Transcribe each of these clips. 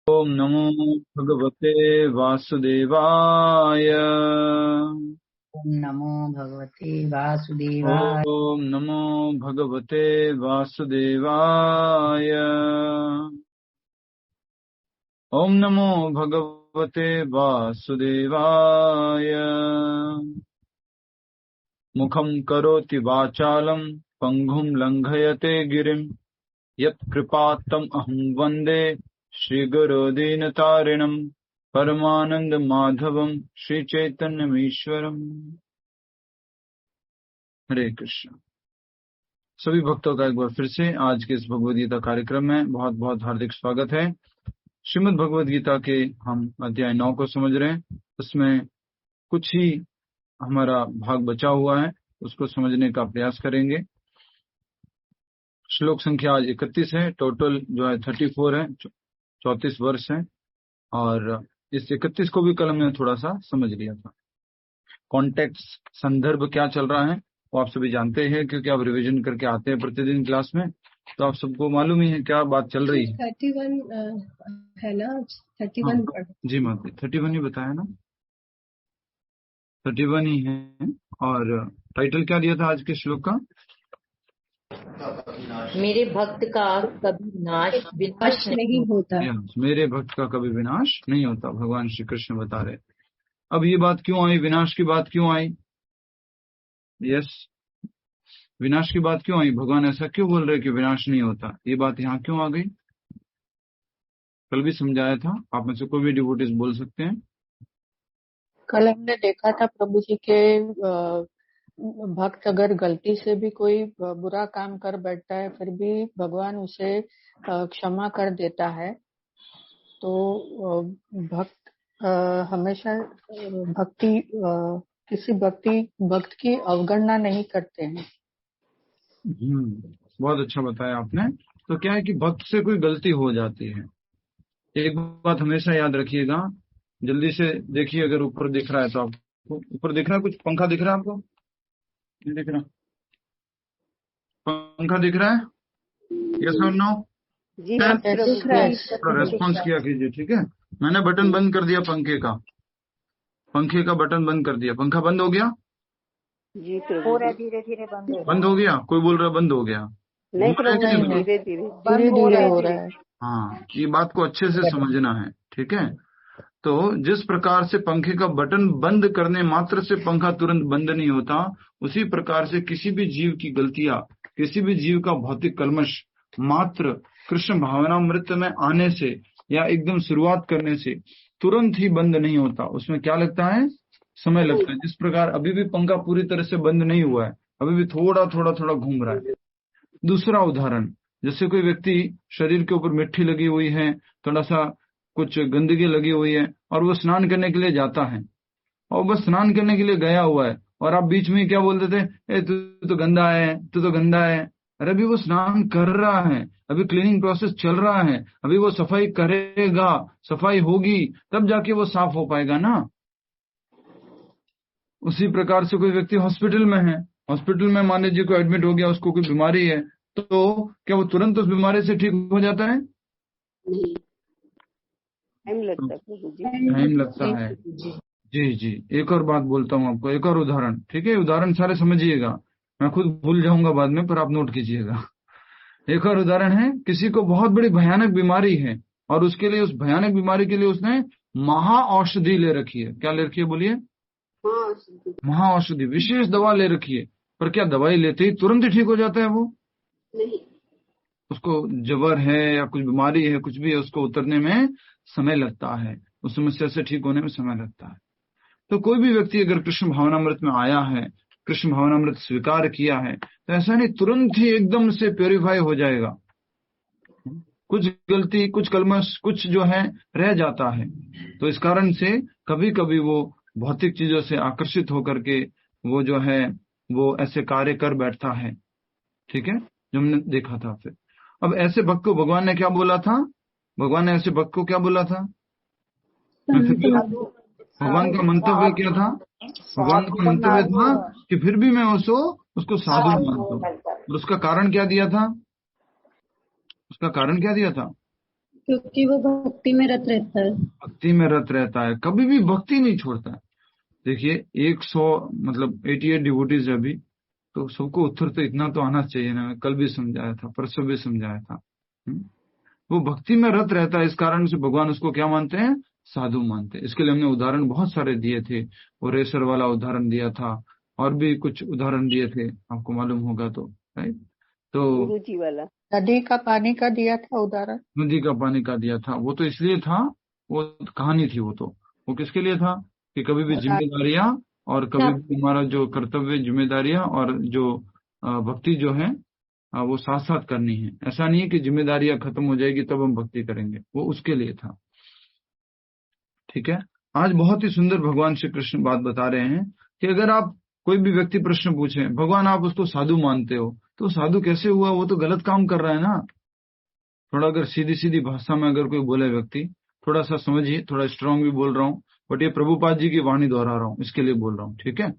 ओम नमो भगवते वासुदेवाय। ओम नमो भगवते वासुदेवाय। ओम नमो भगवते वासुदेवाय। ओम नमो भगवते वासुदेवाय। मुखं करोति वाचालं पंगुं लंघयते गिरिं यत्कृपात्तम् अहं वन्दे श्रीगुरो दीनतारिणम् परमानंद माधवम श्री चैतन्यमीश्वरम। हरे कृष्ण। सभी भक्तों का एक बार फिर से आज के इस भगवद गीता कार्यक्रम में बहुत बहुत हार्दिक स्वागत है। श्रीमद् भगवद गीता के हम अध्याय 9 को समझ रहे हैं। उसमें कुछ ही हमारा भाग बचा हुआ है, उसको समझने का प्रयास करेंगे। श्लोक संख्या आज 31 है, टोटल जो है 34 है, 34 वर्ष है। और इस 31 को भी कल हमने थोड़ा सा समझ लिया था। कॉन्टेक्स्ट, संदर्भ क्या चल रहा है वो आप सभी जानते हैं, क्योंकि आप रिवीजन करके आते हैं प्रतिदिन क्लास में, तो आप सबको मालूम ही है क्या बात चल रही है। 31 है ना? 31 जी माता, 31 ही बताया ना, 31 ही है। और टाइटल क्या दिया था आज के श्लोक का? मेरे भक्त का कभी विनाश नहीं होता। मेरे भक्त का कभी विनाश नहीं होता, भगवान श्री कृष्ण बता रहे। अब ये बात क्यों आई, विनाश की बात क्यों आई? यस, विनाश की बात क्यों आई? भगवान ऐसा क्यों बोल रहे कि विनाश नहीं होता? ये बात यहाँ क्यों आ गई? कल भी समझाया था, आप में से कोई भी डिवोटीज बोल सकते हैं। कल हमने देखा था प्रभु जी के भक्त अगर गलती से भी कोई बुरा काम कर बैठता है फिर भी भगवान उसे क्षमा कर देता है। तो भक्त हमेशा किसी भक्त की अवगणना नहीं करते हैं। बहुत अच्छा बताया आपने। तो क्या है कि भक्त से कोई गलती हो जाती है, एक बात हमेशा याद रखिएगा। जल्दी से देखिए, अगर ऊपर दिख रहा है तो आपको ऊपर दिख रहा है, कुछ पंखा दिख रहा है आपको? नहीं दिख रहा? पंखा दिख रहा है? यस और नो? जी हाँ, दिख रहा है। रेस्पॉन्स किया कीजिए, ठीक है। मैंने बटन बंद कर दिया, पंखे का बटन बंद कर दिया। पंखा बंद हो गया जी, पूरा धीरे धीरे बंद हो गया। कोई बोल रहा बंद हो गया? नहीं, धीरे धीरे हो रहा है। हाँ, ये बात को अच्छे से समझना है, ठीक है। तो जिस प्रकार से पंखे का बटन बंद करने मात्र से पंखा तुरंत बंद नहीं होता, उसी प्रकार से किसी भी जीव की गलतियां, किसी भी जीव का भौतिक कल्मश मात्र कृष्ण भावनामृत में आने से या एकदम शुरुआत करने से तुरंत ही बंद नहीं होता। उसमें क्या लगता है? समय लगता है। जिस प्रकार अभी भी पंखा पूरी तरह से बंद नहीं हुआ है, अभी भी थोड़ा थोड़ा थोड़ा घूम रहा है। दूसरा उदाहरण, जैसे कोई व्यक्ति शरीर के ऊपर मिट्टी लगी हुई है, थोड़ा सा कुछ गंदगी लगी हुई है, और वो स्नान करने के लिए जाता है, और बस स्नान करने के लिए गया हुआ है, और आप बीच में क्या बोल देते? ए तू तो गंदा है, तू तो गंदा है। अरे अभी वो स्नान कर रहा है, अभी क्लीनिंग प्रोसेस चल रहा है, अभी वो सफाई करेगा, सफाई होगी तब जाके वो साफ हो पाएगा ना। उसी प्रकार से कोई व्यक्ति हॉस्पिटल में है, हॉस्पिटल में मान लीजिए कोई एडमिट हो गया, उसको कोई बीमारी है, तो क्या वो तुरंत उस बीमारी से ठीक हो जाता है? नहीं, टाइम लगता है। जी जी, एक और बात बोलता हूँ आपको, एक और उदाहरण, ठीक है। उदाहरण सारे समझिएगा, मैं खुद भूल जाऊंगा बाद में, पर आप नोट कीजिएगा। एक और उदाहरण है, किसी को बहुत बड़ी भयानक बीमारी है, और उसके लिए, उस भयानक बीमारी के लिए उसने महा औषधि ले रखी है। क्या ले रखी है? बोलिए। महा औषधि, विशेष दवा ले रखी है। पर क्या दवाई लेते ही तुरंत ही ठीक हो जाता है वो? नहीं, उसको जबर है या कुछ बीमारी है, कुछ भी है, उसको उतरने में समय लगता है, उस समस्या से ठीक होने में समय लगता है। तो कोई भी व्यक्ति अगर कृष्ण भावनामृत में आया है, कृष्ण भावनामृत स्वीकार किया है, तो ऐसा नहीं तुरंत ही एकदम से प्योरीफाई हो जाएगा। कुछ गलती, कुछ कलमश, कुछ जो है रह जाता है। तो इस कारण से कभी कभी वो भौतिक चीजों से आकर्षित होकर के वो जो है वो ऐसे कार्य कर बैठता है, ठीक है, जो हमने देखा था। फिर अब ऐसे भक्त को भगवान ने क्या बोला था? भगवान ने ऐसे भक्त को क्या बोला था? भगवान का मंतव्य क्या था? भगवान का मंतव्य था कि फिर भी मैं उसको साधु मानता हूँ। और उसका कारण क्या दिया था? क्योंकि वो भक्ति में रत रहता है। भक्ति में रत रहता है, कभी भी भक्ति नहीं छोड़ता है। देखिए 100 मतलब 88 डिवोटीज है अभी, तो सबको उत्तर तो इतना तो आना चाहिए ना। कल भी समझाया था, परसों भी समझाया था। वो भक्ति में रत रहता है, इस कारण से भगवान उसको क्या मानते हैं? साधु मानते हैं। इसके लिए हमने उदाहरण बहुत सारे दिए थे। वो रेसर वाला उदाहरण दिया था, और भी कुछ उदाहरण दिए थे, आपको मालूम होगा तो, राइट। तो गुरुजी वाला नदी का पानी का दिया था उदाहरण। नदी का पानी का दिया था, वो तो इसलिए था, वो कहानी थी। वो किसके लिए था? कि कभी भी जिम्मेदारियां और कभी भी हमारा जो कर्तव्य, जिम्मेदारियां और जो भक्ति जो है वो साथ साथ करनी है। ऐसा नहीं है कि जिम्मेदारियां खत्म हो जाएगी तब हम भक्ति करेंगे, वो उसके लिए था। ठीक है। आज बहुत ही सुंदर भगवान श्री कृष्ण बात बता रहे हैं कि अगर आप कोई भी व्यक्ति प्रश्न पूछे, भगवान आप उसको साधु मानते हो, तो साधु कैसे हुआ? वो तो गलत काम कर रहा है ना। थोड़ा अगर सीधी सीधी भाषा में अगर कोई बोले व्यक्ति, थोड़ा सा समझिए, थोड़ा स्ट्रांग भी बोल रहा हूँ, बट ये प्रभुपाद जी की वाणी दोहरा रहा हूँ, इसके लिए बोल रहा हूँ। ठीक है।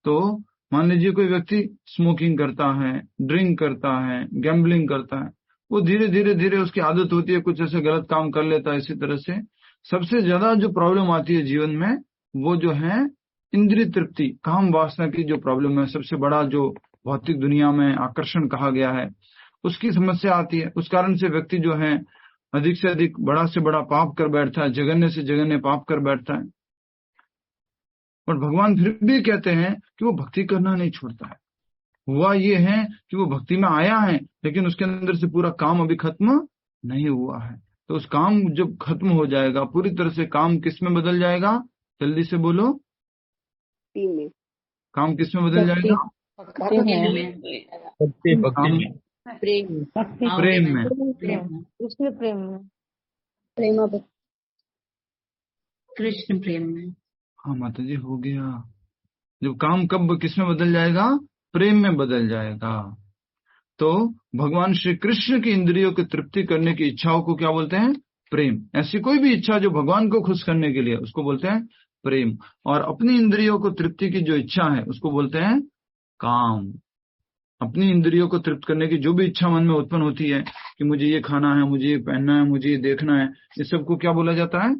तो मान लीजिए कोई व्यक्ति स्मोकिंग करता है, ड्रिंक करता है, गैम्बलिंग करता है, वो धीरे धीरे धीरे उसकी आदत होती है, कुछ ऐसे गलत काम कर लेता है। इसी तरह से सबसे ज्यादा जो प्रॉब्लम आती है जीवन में, वो जो है इंद्रिय तृप्ति, काम वासना की जो प्रॉब्लम है, सबसे बड़ा जो भौतिक दुनिया में आकर्षण कहा गया है, उसकी समस्या आती है। उस कारण से व्यक्ति जो है अधिक से अधिक बड़ा से बड़ा पाप कर बैठता है, जघन्य से जघन्य पाप कर बैठता है। और भगवान फिर भी कहते हैं कि वो भक्ति करना नहीं छोड़ता है। हुआ ये है कि वो भक्ति में आया है, लेकिन उसके अंदर से पूरा काम अभी खत्म नहीं हुआ है। तो उस काम जब खत्म हो जाएगा पूरी तरह से, काम किस में बदल जाएगा? जल्दी से बोलो। में काम किस में बदल जाएगा? भक्ति में। काम प्रेम। प्रेम में। कृष्ण प्रेम में, प्रेमा भक्ति, कृष्ण प्रेम में। हाँ माता जी, हो गया। जब काम कब किस में बदल जाएगा? प्रेम में बदल जाएगा। तो भगवान श्री कृष्ण की इंद्रियों की तृप्ति करने की इच्छाओं को क्या बोलते हैं? प्रेम। ऐसी कोई भी इच्छा जो भगवान को खुश करने के लिए, उसको बोलते हैं प्रेम। और अपनी इंद्रियों को तृप्ति की जो इच्छा है, उसको बोलते हैं काम। अपनी इंद्रियों को तृप्त करने की जो भी इच्छा मन में उत्पन्न होती है कि मुझे ये खाना है, मुझे ये पहनना है, मुझे ये देखना है, इस सबको क्या बोला जाता है?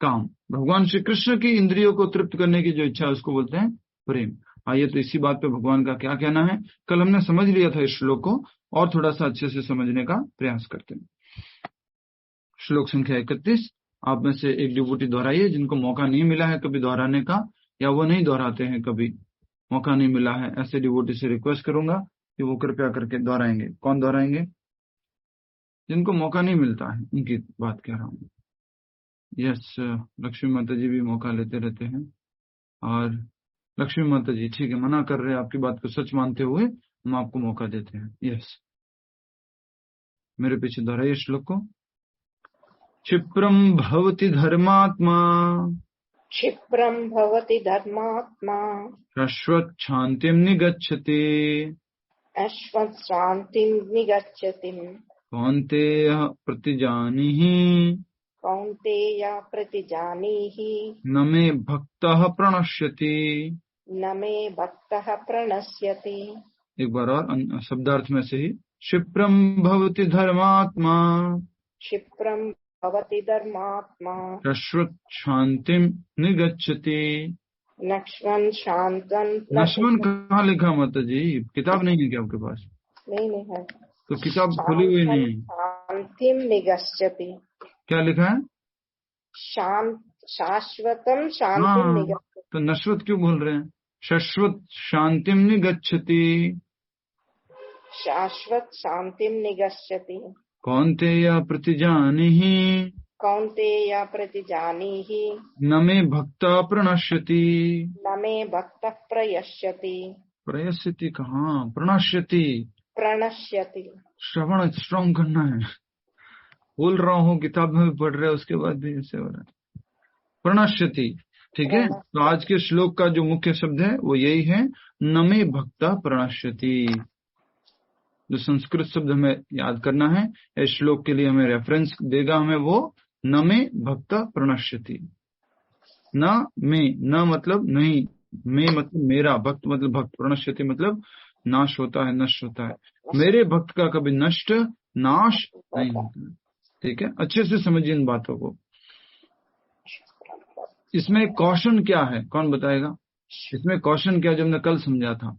काम। भगवान श्री कृष्ण की इंद्रियों को तृप्त करने की जो इच्छा है, उसको बोलते हैं प्रेम। आइए तो इसी बात पे भगवान का क्या कहना है, कल हमने समझ लिया था इस श्लोक को, और थोड़ा सा अच्छे से समझने का प्रयास करते हैं। श्लोक संख्या 31। आप में से एक डिवोटी दोहराइए, जिनको मौका नहीं मिला है कभी दोहराने का, या वो नहीं दोहराते हैं, कभी मौका नहीं मिला है, ऐसे डिवोटी से रिक्वेस्ट करूंगा कि वो कृपया करके दोहराएंगे। कौन दोहराएंगे? जिनको मौका नहीं मिलता है उनकी बात कह रहा हूँ। यस, लक्ष्मी माता जी भी मौका लेते रहते हैं। और लक्ष्मी माता जी ठीक है, मना कर रहे हैं, आपकी बात को सच मानते हुए हम आपको मौका देते हैं। यस, मेरे पीछे दोहराइए श्लोक को। क्षिप्रम भवति धर्मात्मा, क्षिप्रम भवति धर्मात्मा, शाश्वत शांतिम निगच्छति, अश्वत् शान्तिं निगच्छति। कौन्तेय प्रतिजानीहि, कौन्तेय प्रतिजानीहि, न मे भक्तः प्रणश्यति। न मे भक्तः प्रणश्यति। एक बार और शब्दार्थ में से ही। क्षिप्रम भवति धर्मात्मा, क्षिप्रम भवति धर्मात्मा, शाश्वत शांतिम निगच्छति। नक्ष्मन् शान्तन्। नश्वन कहाँ लिखा माता जी? किताब नहीं है क्या आपके पास? नहीं है। तो किताब खुली हुई नहीं है। शान्तिं निगच्छति। क्या लिखा है? शाश्वतम शांतिं निगच्छति। तो नश्वत क्यों बोल रहे हैं? शाश्वत शांतिम निगच्छति। शाश्वत शांतिं निगच्छति। कौन्तेय प्रतिजानीहि, कौन्तेय प्रतिजानीहि, न मे भक्तः प्रणश्यति। न मे भक्तः प्रयश्यति। प्रयस्यति कहाँ? प्रणश्यति। प्रणश्यति। श्रवण स्ट्रॉन्ग करना है। बोल रहा हूँ, किताब में भी पढ़ रहे हैं, उसके बाद भी ऐसे हो रहा है। प्रणश्यति। ठीक है। तो आज के श्लोक का जो मुख्य शब्द है वो यही है, न मे भक्तः प्रणश्यति। जो संस्कृत शब्द हमें याद करना है, इस श्लोक के लिए हमें रेफरेंस देगा हमें वो, न मे भक्तः प्रणश्यति। न में, न मतलब नहीं, में मतलब मेरा, भक्त मतलब भक्त, प्रणश्यति मतलब नाश होता है, नष्ट होता है। मेरे भक्त का कभी नष्ट नाश नहीं होता। ठीक है, अच्छे से समझिए इन बातों को। इसमें कॉशन क्या है, कौन बताएगा? इसमें कॉशन क्या, जो हमने कल समझा था,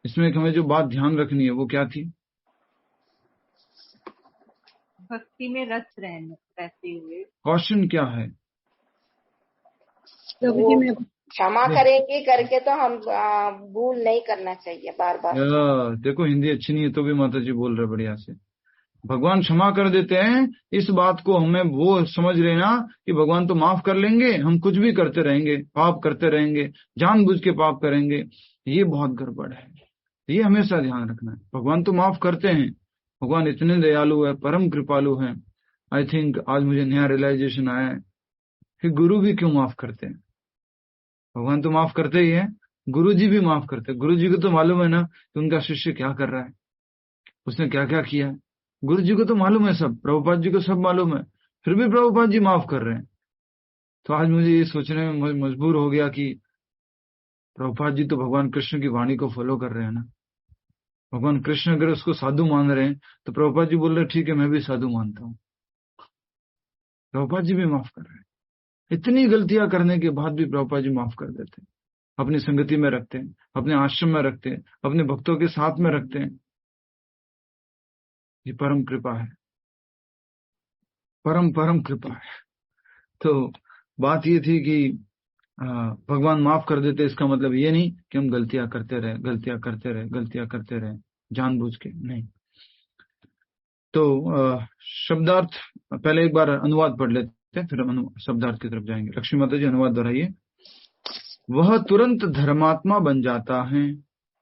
इसमें हमें जो बात ध्यान रखनी है वो क्या थी? भक्ति में रत रहते हुए कॉशन क्या है? प्रभु जी मैं क्षमा करेंगे करके तो हम भूल नहीं करना चाहिए बार बार। देखो हिंदी अच्छी नहीं है तो भी माता जी बोल रहे बढ़िया से। भगवान क्षमा कर देते हैं, इस बात को हमें वो समझ लेना कि भगवान तो माफ कर लेंगे, हम कुछ भी करते रहेंगे, पाप करते रहेंगे, जानबूझ के पाप करेंगे, ये बहुत गड़बड़ है। ये हमेशा ध्यान रखना है। भगवान तो माफ करते हैं, भगवान इतने दयालु है, परम कृपालु है। आई थिंक आज मुझे नया रियलाइजेशन आया है कि गुरु भी क्यों माफ करते हैं। भगवान तो माफ करते ही है, गुरु जी भी माफ करते हैं। गुरु जी को तो मालूम है ना कि उनका शिष्य क्या कर रहा है, उसने क्या क्या किया है। गुरु जी को तो मालूम है सब, प्रभुपाद जी को सब मालूम है, फिर भी प्रभुपाद जी माफ कर रहे हैं। तो आज मुझे ये सोचने में मजबूर हो गया कि प्रभुपाद जी तो भगवान कृष्ण की वाणी को फॉलो कर रहे हैं ना। भगवान कृष्ण अगर उसको साधु मान रहे हैं तो प्रभुपाद जी बोल रहे हैं ठीक है मैं भी साधु मानता हूँ। प्रभुपाद जी भी माफ कर रहे हैं। इतनी गलतियां करने के बाद भी प्रभुपाद जी माफ कर देते हैं, अपनी संगति में रखते हैं, अपने आश्रम में रखते हैं, अपने भक्तों के साथ में रखते हैं। ये परम कृपा है, परम परम कृपा है। तो बात ये थी कि भगवान माफ कर देते, इसका मतलब ये नहीं कि हम गलतियां करते रहे, गलतियां करते रहे, गलतियां करते रहे जानबूझ के, नहीं। तो शब्दार्थ पहले एक बार अनुवाद पढ़ लेते हैं, फिर हम शब्दार्थ की तरफ जाएंगे। लक्ष्मी माता जी अनुवाद दोहराइए। वह तुरंत धर्मात्मा बन जाता है,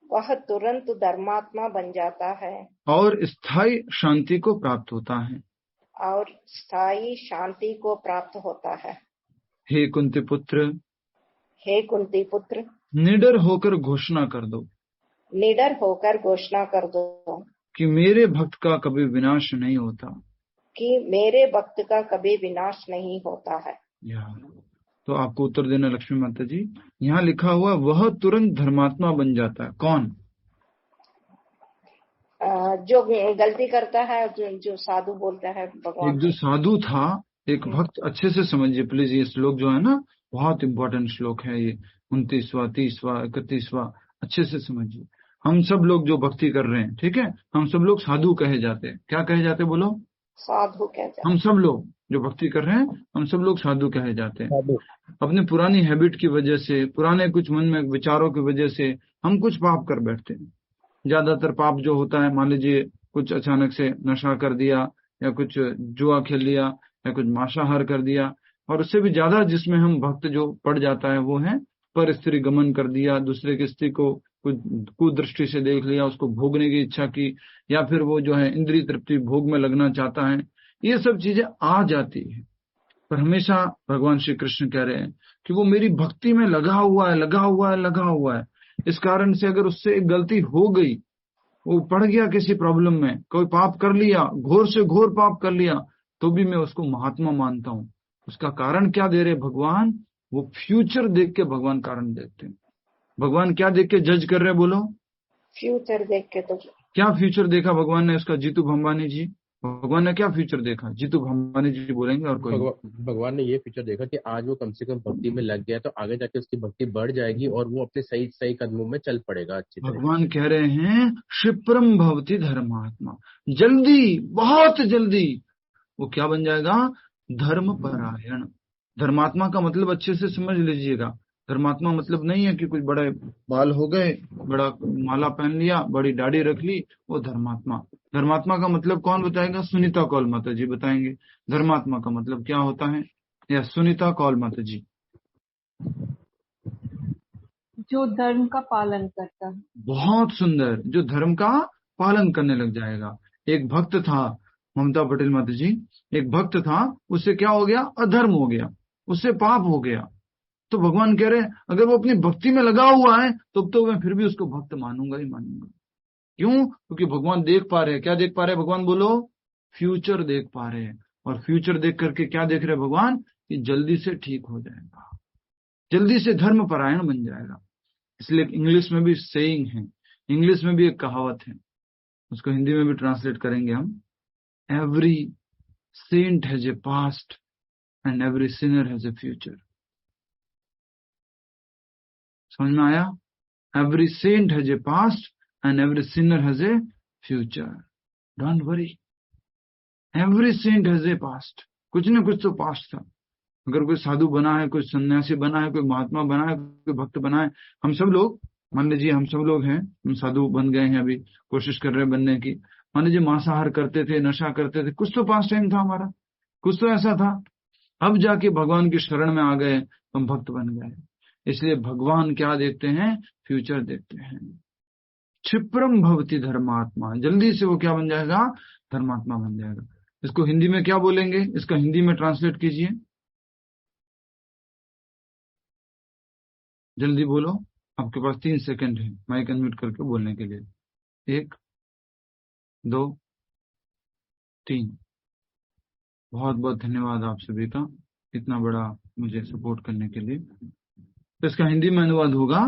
वह तुरंत धर्मात्मा बन जाता है और स्थायी शांति को प्राप्त होता है, और स्थायी शांति को प्राप्त होता है। हे कुंती पुत्र, हे कुंती पुत्र, निडर होकर घोषणा कर दो, निडर होकर घोषणा कर दो कि मेरे भक्त का कभी विनाश नहीं होता, कि मेरे भक्त का कभी विनाश नहीं होता है। तो आपको उत्तर देना लक्ष्मी माता जी। यहाँ लिखा हुआ वह तुरंत धर्मात्मा बन जाता है, कौन? जो गलती करता है, जो साधु बोलता है भगवान। एक जो साधु था, एक भक्त, अच्छे से समझिए प्लीज, ये श्लोक जो है ना बहुत इंपॉर्टेंट श्लोक है ये, 29वां 30वां 31वां, अच्छे से समझिए। हम सब लोग जो भक्ति कर रहे हैं, ठीक है, हम सब लोग साधु कहे जाते हैं। क्या कहे जाते, बोलो? साधु कहते हैं। हम सब लोग जो भक्ति कर रहे हैं, हम सब लोग साधु कहे जाते हैं। अपनी पुरानी हैबिट की वजह से, पुराने कुछ मन में विचारों की वजह से हम कुछ पाप कर बैठते हैं। ज्यादातर पाप जो होता है, मान लीजिए कुछ अचानक से नशा कर दिया, या कुछ जुआ खेल लिया, या कुछ मांसाहार कर दिया, और उससे भी ज्यादा जिसमें हम भक्त जो पड़ जाता है वो है पर स्त्री गमन कर दिया, दूसरे की स्त्री को कुछ कुदृष्टि से देख लिया, उसको भोगने की इच्छा की, या फिर वो जो है इंद्रिय तृप्ति भोग में लगना चाहता है। ये सब चीजें आ जाती है, पर हमेशा भगवान श्री कृष्ण कह रहे हैं कि वो मेरी भक्ति में लगा हुआ है, लगा हुआ है, लगा हुआ है। इस कारण से अगर उससे एक गलती हो गई, वो पड़ गया किसी प्रॉब्लम में, कोई पाप कर लिया, घोर से घोर पाप कर लिया, तो भी मैं उसको महात्मा मानता हूँ। उसका कारण क्या दे रहे भगवान? वो फ्यूचर देख के भगवान कारण देखते हैं। भगवान क्या देख के जज कर रहे हैं, बोलो? फ्यूचर देख के। तो क्या फ्यूचर देखा भगवान ने उसका? जीतू भंबानी जी, भगवान ने क्या फ्यूचर देखा? जीतू भंबानी जी बोलेंगे और कोई? भगवान ने ये फ्यूचर देखा कि आज वो कम से कम भक्ति में लग गया, तो आगे जाके उसकी भक्ति बढ़ जाएगी और वो अपने सही सही कदमों में चल पड़ेगा अच्छी तरह। भगवान कह रहे हैं क्षिप्रम भवति धर्मात्मा, जल्दी, बहुत जल्दी वो क्या बन जाएगा? धर्म परायण। धर्मात्मा का मतलब अच्छे से समझ लीजिएगा। धर्मात्मा मतलब नहीं है कि कुछ बड़े बाल हो गए, बड़ा माला पहन लिया, बड़ी दाढ़ी रख ली, वो धर्मात्मा। धर्मात्मा का मतलब कौन बताएगा? सुनीता कौल माता जी बताएंगे धर्मात्मा का मतलब क्या होता है। या सुनीता कौल माता जी। जो धर्म का पालन करता है। बहुत सुंदर, जो धर्म का पालन करने लग जाएगा। एक भक्त था, ममता पटेल माता जी, एक भक्त था, उससे क्या हो गया? अधर्म हो गया, उससे पाप हो गया। तो भगवान कह रहे हैं अगर वो अपनी भक्ति में लगा हुआ है तो मैं फिर भी उसको भक्त मानूंगा ही मानूंगा। क्यों? क्योंकि भगवान देख पा रहे हैं। क्या देख पा रहे हैं भगवान, बोलो? फ्यूचर देख पा रहे हैं। और फ्यूचर देख करके क्या देख रहे हैं भगवान? कि जल्दी से ठीक हो जाएगा, जल्दी से धर्म परायण बन जाएगा। इसलिए इंग्लिश में भी सेइंग है, इंग्लिश में भी एक कहावत है, उसको हिंदी में भी ट्रांसलेट करेंगे हम। Every saint has a past and every sinner has a future. समझ में आया? Every saint has a past and every sinner has a future. Don't worry, every saint has a past. कुछ न कुछ तो पास्ट था। अगर कोई साधु बना है, कोई सन्यासी बना है, कोई महात्मा बना है, कोई भक्त बना है, हम सब लोग, मान लीजिए हम सब लोग हैं, हम साधु बन गए हैं, अभी कोशिश कर रहे हैं बनने की। मान लीजिए मांसाहार करते थे, नशा करते थे, कुछ तो पास्ट टाइम था हमारा, कुछ तो ऐसा था। अब जाके भगवान की शरण में आ गए, हम भक्त बन गए। इसलिए भगवान क्या देखते हैं? फ्यूचर देखते हैं। क्षिप्रम भवति धर्मात्मा, जल्दी से वो क्या बन जाएगा? धर्मात्मा बन जाएगा। इसको हिंदी में क्या बोलेंगे? इसका हिंदी में ट्रांसलेट कीजिए, जल्दी बोलो। आपके पास 3 सेकंड है माइक अनम्यूट करके बोलने के लिए। 1 2 3। बहुत बहुत धन्यवाद आप सभी का, इतना बड़ा मुझे सपोर्ट करने के लिए। तो इसका हिंदी में अनुवाद होगा,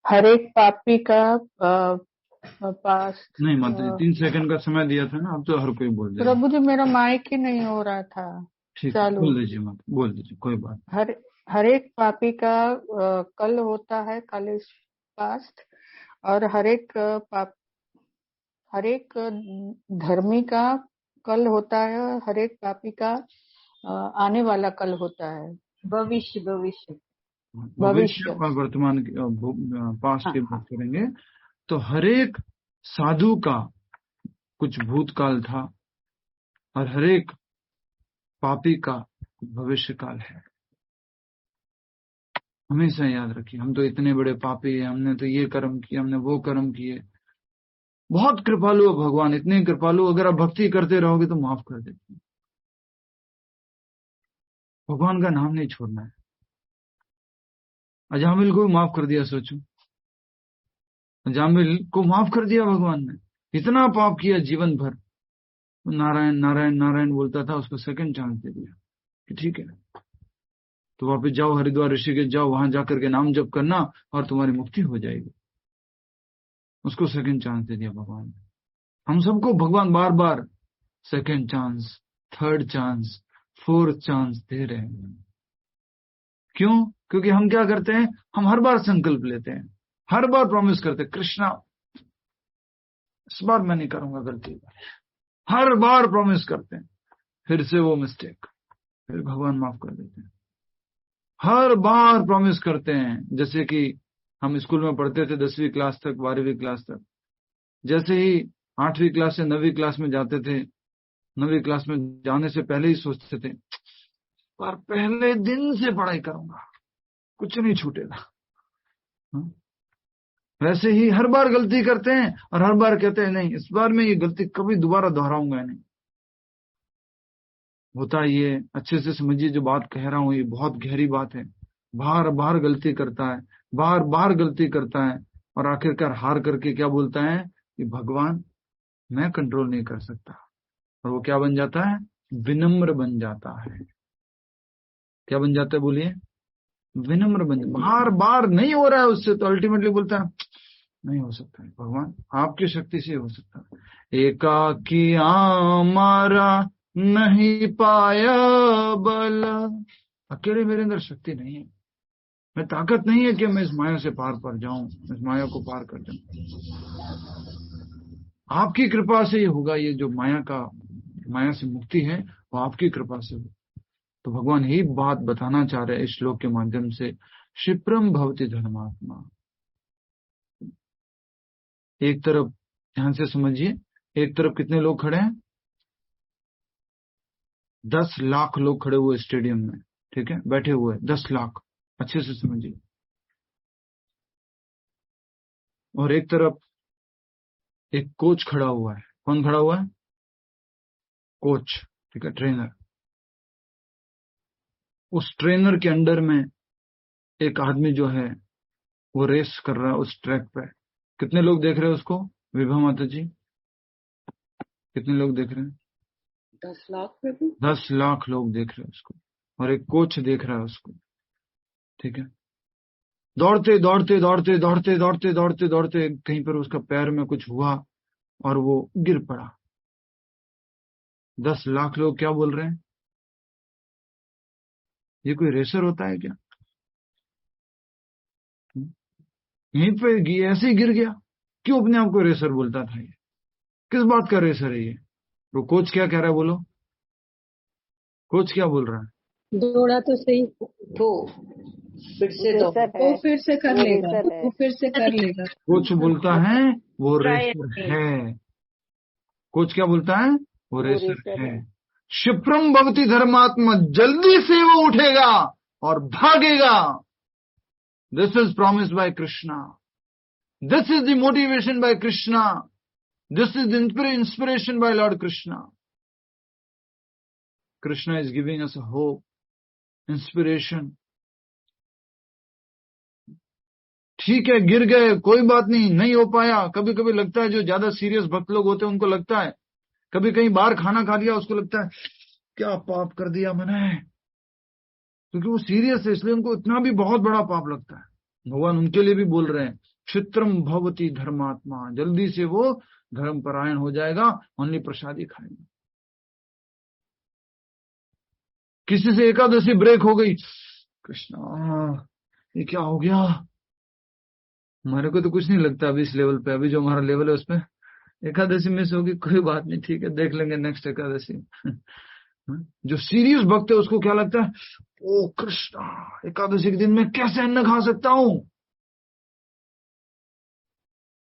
हर एक पापी का पास। नहीं माता 3 सेकंड का समय दिया था ना, अब तो हर कोई बोल देगा। प्रभु जी मेरा माइक ही नहीं हो रहा था। ठीक है, बोल दीजिए माता, बोल दीजिए, कोई बात। हर एक पापी का कल होता है, कल इज पास्ट, और हर एक धर्मी का कल होता है, हर एक पापी का आने वाला कल होता है, भविष्य और वर्तमान पास्ट की बात करेंगे तो हर एक साधु का कुछ भूतकाल था और हर एक पापी का भविष्य काल है। हमेशा याद रखिए, हम तो इतने बड़े पापी हैं, हमने तो ये कर्म किए, हमने वो कर्म किए। बहुत कृपालु है भगवान, इतने कृपालु, अगर आप भक्ति करते रहोगे तो माफ कर देते हैं। भगवान का नाम नहीं छोड़ना है। अजामिल को माफ कर दिया, सोचो, अजामिल को माफ कर दिया भगवान ने। इतना पाप किया जीवन भर, नारायण नारायण नारायण बोलता था, उसको सेकंड चांस दे दिया कि ठीक है तो वापस जाओ, हरिद्वार ऋषिकेश जाओ, वहां जाकर के नाम जप करना और तुम्हारी मुक्ति हो जाएगी। उसको सेकंड चांस दे दिया भगवान ने। हम सबको भगवान बार बार second chance, third chance, fourth chance दे रहे हैं। क्यों? क्योंकि हम क्या करते हैं? हम हर बार संकल्प लेते हैं, हर बार प्रॉमिस करते हैं, कृष्णा इस बार मैं नहीं करूंगा गलती। हर बार प्रॉमिस करते हैं, फिर से वो मिस्टेक, फिर भगवान माफ कर देते हैं। हर बार प्रॉमिस करते हैं, जैसे कि हम स्कूल में पढ़ते थे 10वीं क्लास तक, 12वीं क्लास तक, जैसे ही 8वीं क्लास से 9वीं क्लास में जाते थे, 9वीं क्लास में जाने से पहले ही सोचते थे पर पहले दिन से पढ़ाई करूंगा, कुछ नहीं छूटेगा। वैसे ही हर बार गलती करते हैं और हर बार कहते हैं नहीं इस बार मैं ये गलती कभी दोबारा दोहराऊंगा नहीं। होता ये, अच्छे से समझिए जो बात कह रहा हूं ये बहुत गहरी बात है। बार बार गलती करता है, बार बार गलती करता है और आखिरकार हार करके क्या बोलता है कि भगवान मैं कंट्रोल नहीं कर सकता, और वो क्या बन जाता है? विनम्र बन जाता है। क्या बन जाता है बोलिए? विनम्र बन जाता। बार बार नहीं हो रहा है उससे तो अल्टीमेटली बोलता है नहीं हो सकता है भगवान, आपकी शक्ति से हो सकता है। एकाकी आमारा नहीं पाया बल, अकेले मेरे अंदर शक्ति नहीं है, मैं ताकत नहीं है कि मैं इस माया से पार पर जाऊं, इस माया को पार कर जाऊं। आपकी कृपा से ही होगा। ये जो माया से मुक्ति है वो आपकी कृपा से हो। तो भगवान यही बात बताना चाह रहे हैं इस श्लोक के माध्यम से, क्षिप्रम भवति धर्मात्मा। एक तरफ ध्यान से समझिए, एक तरफ कितने लोग खड़े हैं? 10 लाख लोग खड़े हुए स्टेडियम में, ठीक है, बैठे हुए 10 लाख, अच्छे से समझिए। और एक तरफ एक कोच खड़ा हुआ है। कौन खड़ा हुआ है? कोच, ठीक है, ट्रेनर। उस ट्रेनर के अंडर में एक आदमी जो है वो रेस कर रहा है उस ट्रैक पे। कितने लोग देख रहे हैं उसको? विभा माता जी, कितने लोग देख रहे हैं? 10 लाख प्रभु। 10 लाख लोग देख रहे हैं उसको, और एक कोच देख रहा है उसको, ठीक है। दौड़ते दौड़ते दौड़ते दौड़ते दौड़ते दौड़ते दौड़ते कहीं पर उसका पैर में कुछ हुआ और वो गिर पड़ा। 10 लाख लोग क्या बोल रहे हैं? ये कोई रेसर होता है क्या? यहीं पे ऐसे ही गिर गया, क्यों अपने आप को रेसर बोलता था? ये किस बात का रेसर है ये? तो कोच क्या कह रहा है, बोलो, कोच क्या बोल रहा है? दौड़ा तो सही, तो फिर से तो वो फिर से कर लेगा, वो फिर से कर लेगा। कोच बोलता है वो रेसर है। कोच क्या बोलता है? वो रेसर है। क्षिप्रम भवति धर्मात्मा, जल्दी से वो उठेगा और भागेगा। This is promised by Krishna, this is the motivation by Krishna, this is the inspiration by lord Krishna. Krishna is giving us a hope, inspiration. ठीक है, गिर गए, कोई बात नहीं, नहीं हो पाया। कभी कभी लगता है, जो ज्यादा सीरियस भक्त लोग होते हैं उनको लगता है, कभी कहीं बाहर खाना खा लिया उसको लगता है क्या पाप कर दिया मैंने, क्योंकि वो सीरियस है, इसलिए उनको इतना भी बहुत बड़ा पाप लगता है। भगवान उनके लिए भी बोल रहे हैं, क्षित्रम भवति धर्मात्मा, जल्दी से वो धर्म परायण हो जाएगा, ओनली प्रसादी खाएगा। किसी से एकादशी ब्रेक हो गई, कृष्णा ये क्या हो गया? हमारे को तो कुछ नहीं लगता अभी इस लेवल पे, अभी जो हमारा लेवल है उसमें एकादशी मिस होगी, कोई बात नहीं, ठीक है, देख लेंगे नेक्स्ट एकादशी। जो सीरियस भक्त है उसको क्या लगता है, ओ कृष्णा एकादशी के दिन में कैसे अन्न खा सकता हूं?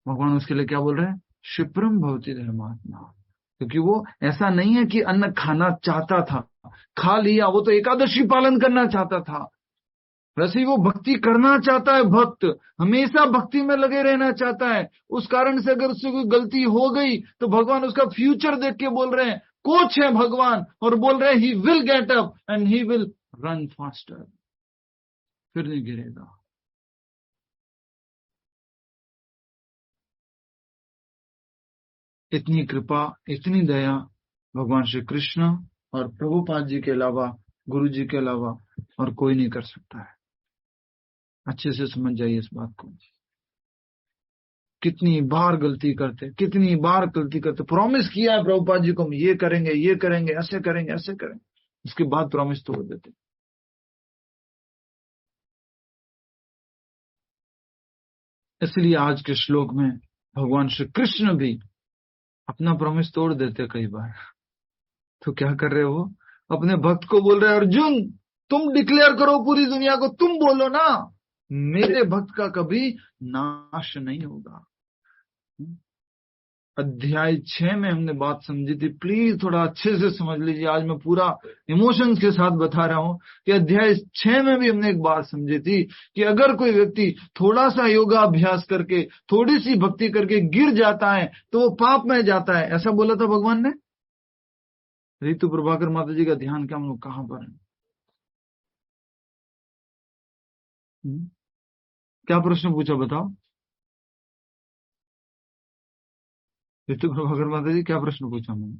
भगवान उसके लिए क्या बोल रहे हैं? क्षिप्रम भवति धर्मात्मा, क्योंकि वो ऐसा नहीं है कि अन्न खाना चाहता था, खा लिया, वो तो एकादशी पालन करना चाहता था। वैसे ही वो भक्ति करना चाहता है, भक्त हमेशा भक्ति में लगे रहना चाहता है। उस कारण से अगर उससे कोई गलती हो गई तो भगवान उसका फ्यूचर देख के बोल रहे हैं, कोच है भगवान, और बोल रहे हैं he will get up and he will run faster, फिर नहीं गिरेगा। इतनी कृपा, इतनी दया भगवान श्री कृष्ण और प्रभुपाद जी के अलावा, गुरु जी के अलावा और कोई नहीं कर सकता है। अच्छे से समझ जाइए इस बात को। कितनी बार गलती करते, कितनी बार गलती करते। प्रॉमिस किया है प्रभुपाद जी को, हम ये करेंगे, ये करेंगे, ऐसे करेंगे, ऐसे करेंगे, उसके बाद प्रॉमिस तोड़ देते। इसलिए आज के श्लोक में भगवान श्री कृष्ण भी अपना प्रॉमिस तोड़ देते कई बार। तो क्या कर रहे हो? अपने भक्त को बोल रहे हैं, अर्जुन तुम डिक्लेयर करो पूरी दुनिया को, तुम बोलो ना मेरे भक्त का कभी नाश नहीं होगा। अध्याय 6 में हमने बात समझी थी, प्लीज थोड़ा अच्छे से समझ लीजिए। आज मैं पूरा इमोशंस के साथ बता रहा हूं कि अध्याय 6 में भी हमने एक बात समझी थी कि अगर कोई व्यक्ति थोड़ा सा योगा अभ्यास करके, थोड़ी सी भक्ति करके गिर जाता है तो वो पाप में जाता है। ऐसा बोला था भगवान ने। रितु प्रभाकर माता जी का ध्यान क्या हम लोग कहां पर है? क्या प्रश्न पूछा बताओ? रितु प्रभाकर माता जी क्या प्रश्न पूछा मैंने?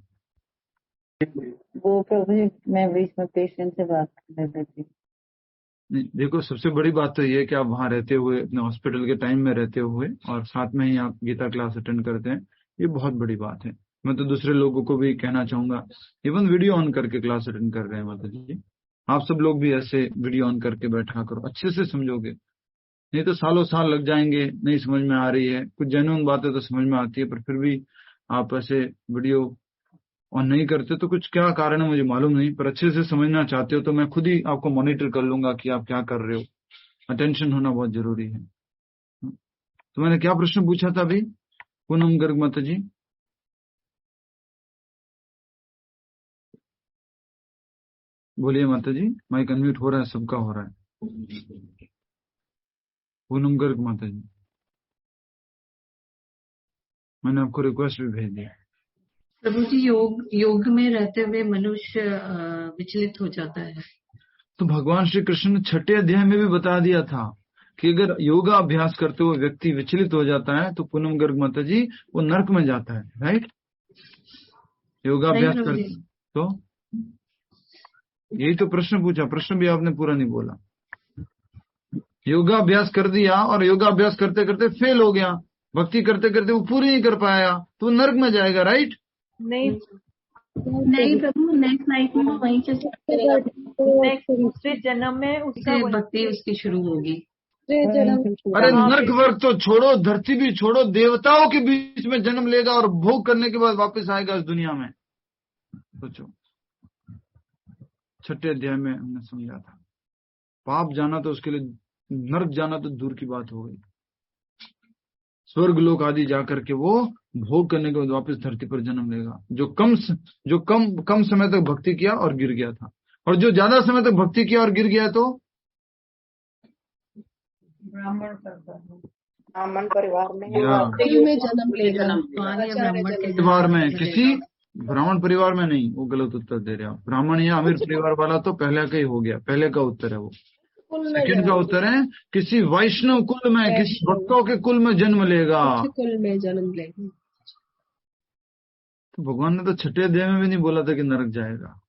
वो प्रभु जी, मैं बीच में पेशेंट से बात कर रही थी। नहीं, देखो सबसे बड़ी बात तो ये है कि आप वहां रहते हुए, अपने हॉस्पिटल के टाइम में रहते हुए और साथ में ही आप गीता क्लास अटेंड करते हैं, ये बहुत बड़ी बात है। मैं तो दूसरे लोगों को भी कहना चाहूंगा, इवन वीडियो ऑन करके क्लास अटेंड कर रहे हैं माता जी, आप सब लोग भी ऐसे वीडियो ऑन करके बैठा करो, अच्छे से समझोगे। नहीं तो सालों साल लग जाएंगे, नहीं समझ में आ रही है। कुछ जेन्युइन बातें तो समझ में आती है, पर फिर भी आप ऐसे वीडियो ऑन नहीं करते तो कुछ क्या कारण है मुझे मालूम नहीं, पर अच्छे से समझना चाहते हो तो मैं खुद ही आपको मॉनिटर कर लूंगा कि आप क्या कर रहे हो। अटेंशन होना बहुत जरूरी है। तो मैंने क्या प्रश्न पूछा था अभी? पूनम गर्ग माता जी, बोलिए माता जी। माइक अनम्यूट हो रहा है, सबका हो रहा है। पूनम गर्ग माता जी, मैंने आपको रिक्वेस्ट भी भेज दिया। प्रभु जी, योग में रहते हुए मनुष्य विचलित हो जाता है। तो भगवान श्री कृष्ण ने 6 अध्याय में भी बता दिया था कि अगर योगा अभ्यास करते हुए व्यक्ति विचलित हो जाता है तो पूनम गर्ग माता जी वो नरक में जाता है, राइट? योगा अभ्यास करते तो यही तो प्रश्न पूछा, प्रश्न भी आपने पूरा नहीं बोला। योगा अभ्यास कर दिया और योगा अभ्यास करते करते फेल हो गया, भक्ति करते करते वो पूरी नहीं कर पाया तो वो नरक में जाएगा, राइट? नहीं, नहीं प्रभु, नेक्स्ट लाइफ में वो वहीं से start करेगा। दूसरे जन्म में उसका उससे भक्ति उसकी शुरू होगी। अरे नर्क वर्ग तो छोड़ो, धरती भी छोड़ो, देवताओं के बीच में जन्म लेगा और भोग करने के बाद वापस आएगा इस दुनिया में। सोचो, 6 अध्याय में हमने समझा था, पाप जाना तो उसके लिए, नर्क जाना तो दूर की बात हो गई, स्वर्ग लोक आदि जाकर के वो भोग करने के बाद वापस धरती पर जन्म लेगा। जो कम समय तक भक्ति किया और गिर गया था, और जो ज्यादा समय तक भक्ति किया और गिर गया तो ब्राह्मण परिवार में जन्म लेगा। परिवार में, किसी ब्राह्मण परिवार में नहीं, वो गलत उत्तर दे रहे हो। ब्राह्मण या अमीर परिवार वाला तो पहले का ही हो गया, पहले का उत्तर है वो। सेकंड का उत्तर है किसी वैष्णव कुल में, किसी भक्तों के कुल में जन्म लेगा। कुल में जन्म लेगा। तो भगवान ने तो 6 अध्याय में भी नहीं बोला था कि नरक जाएगा।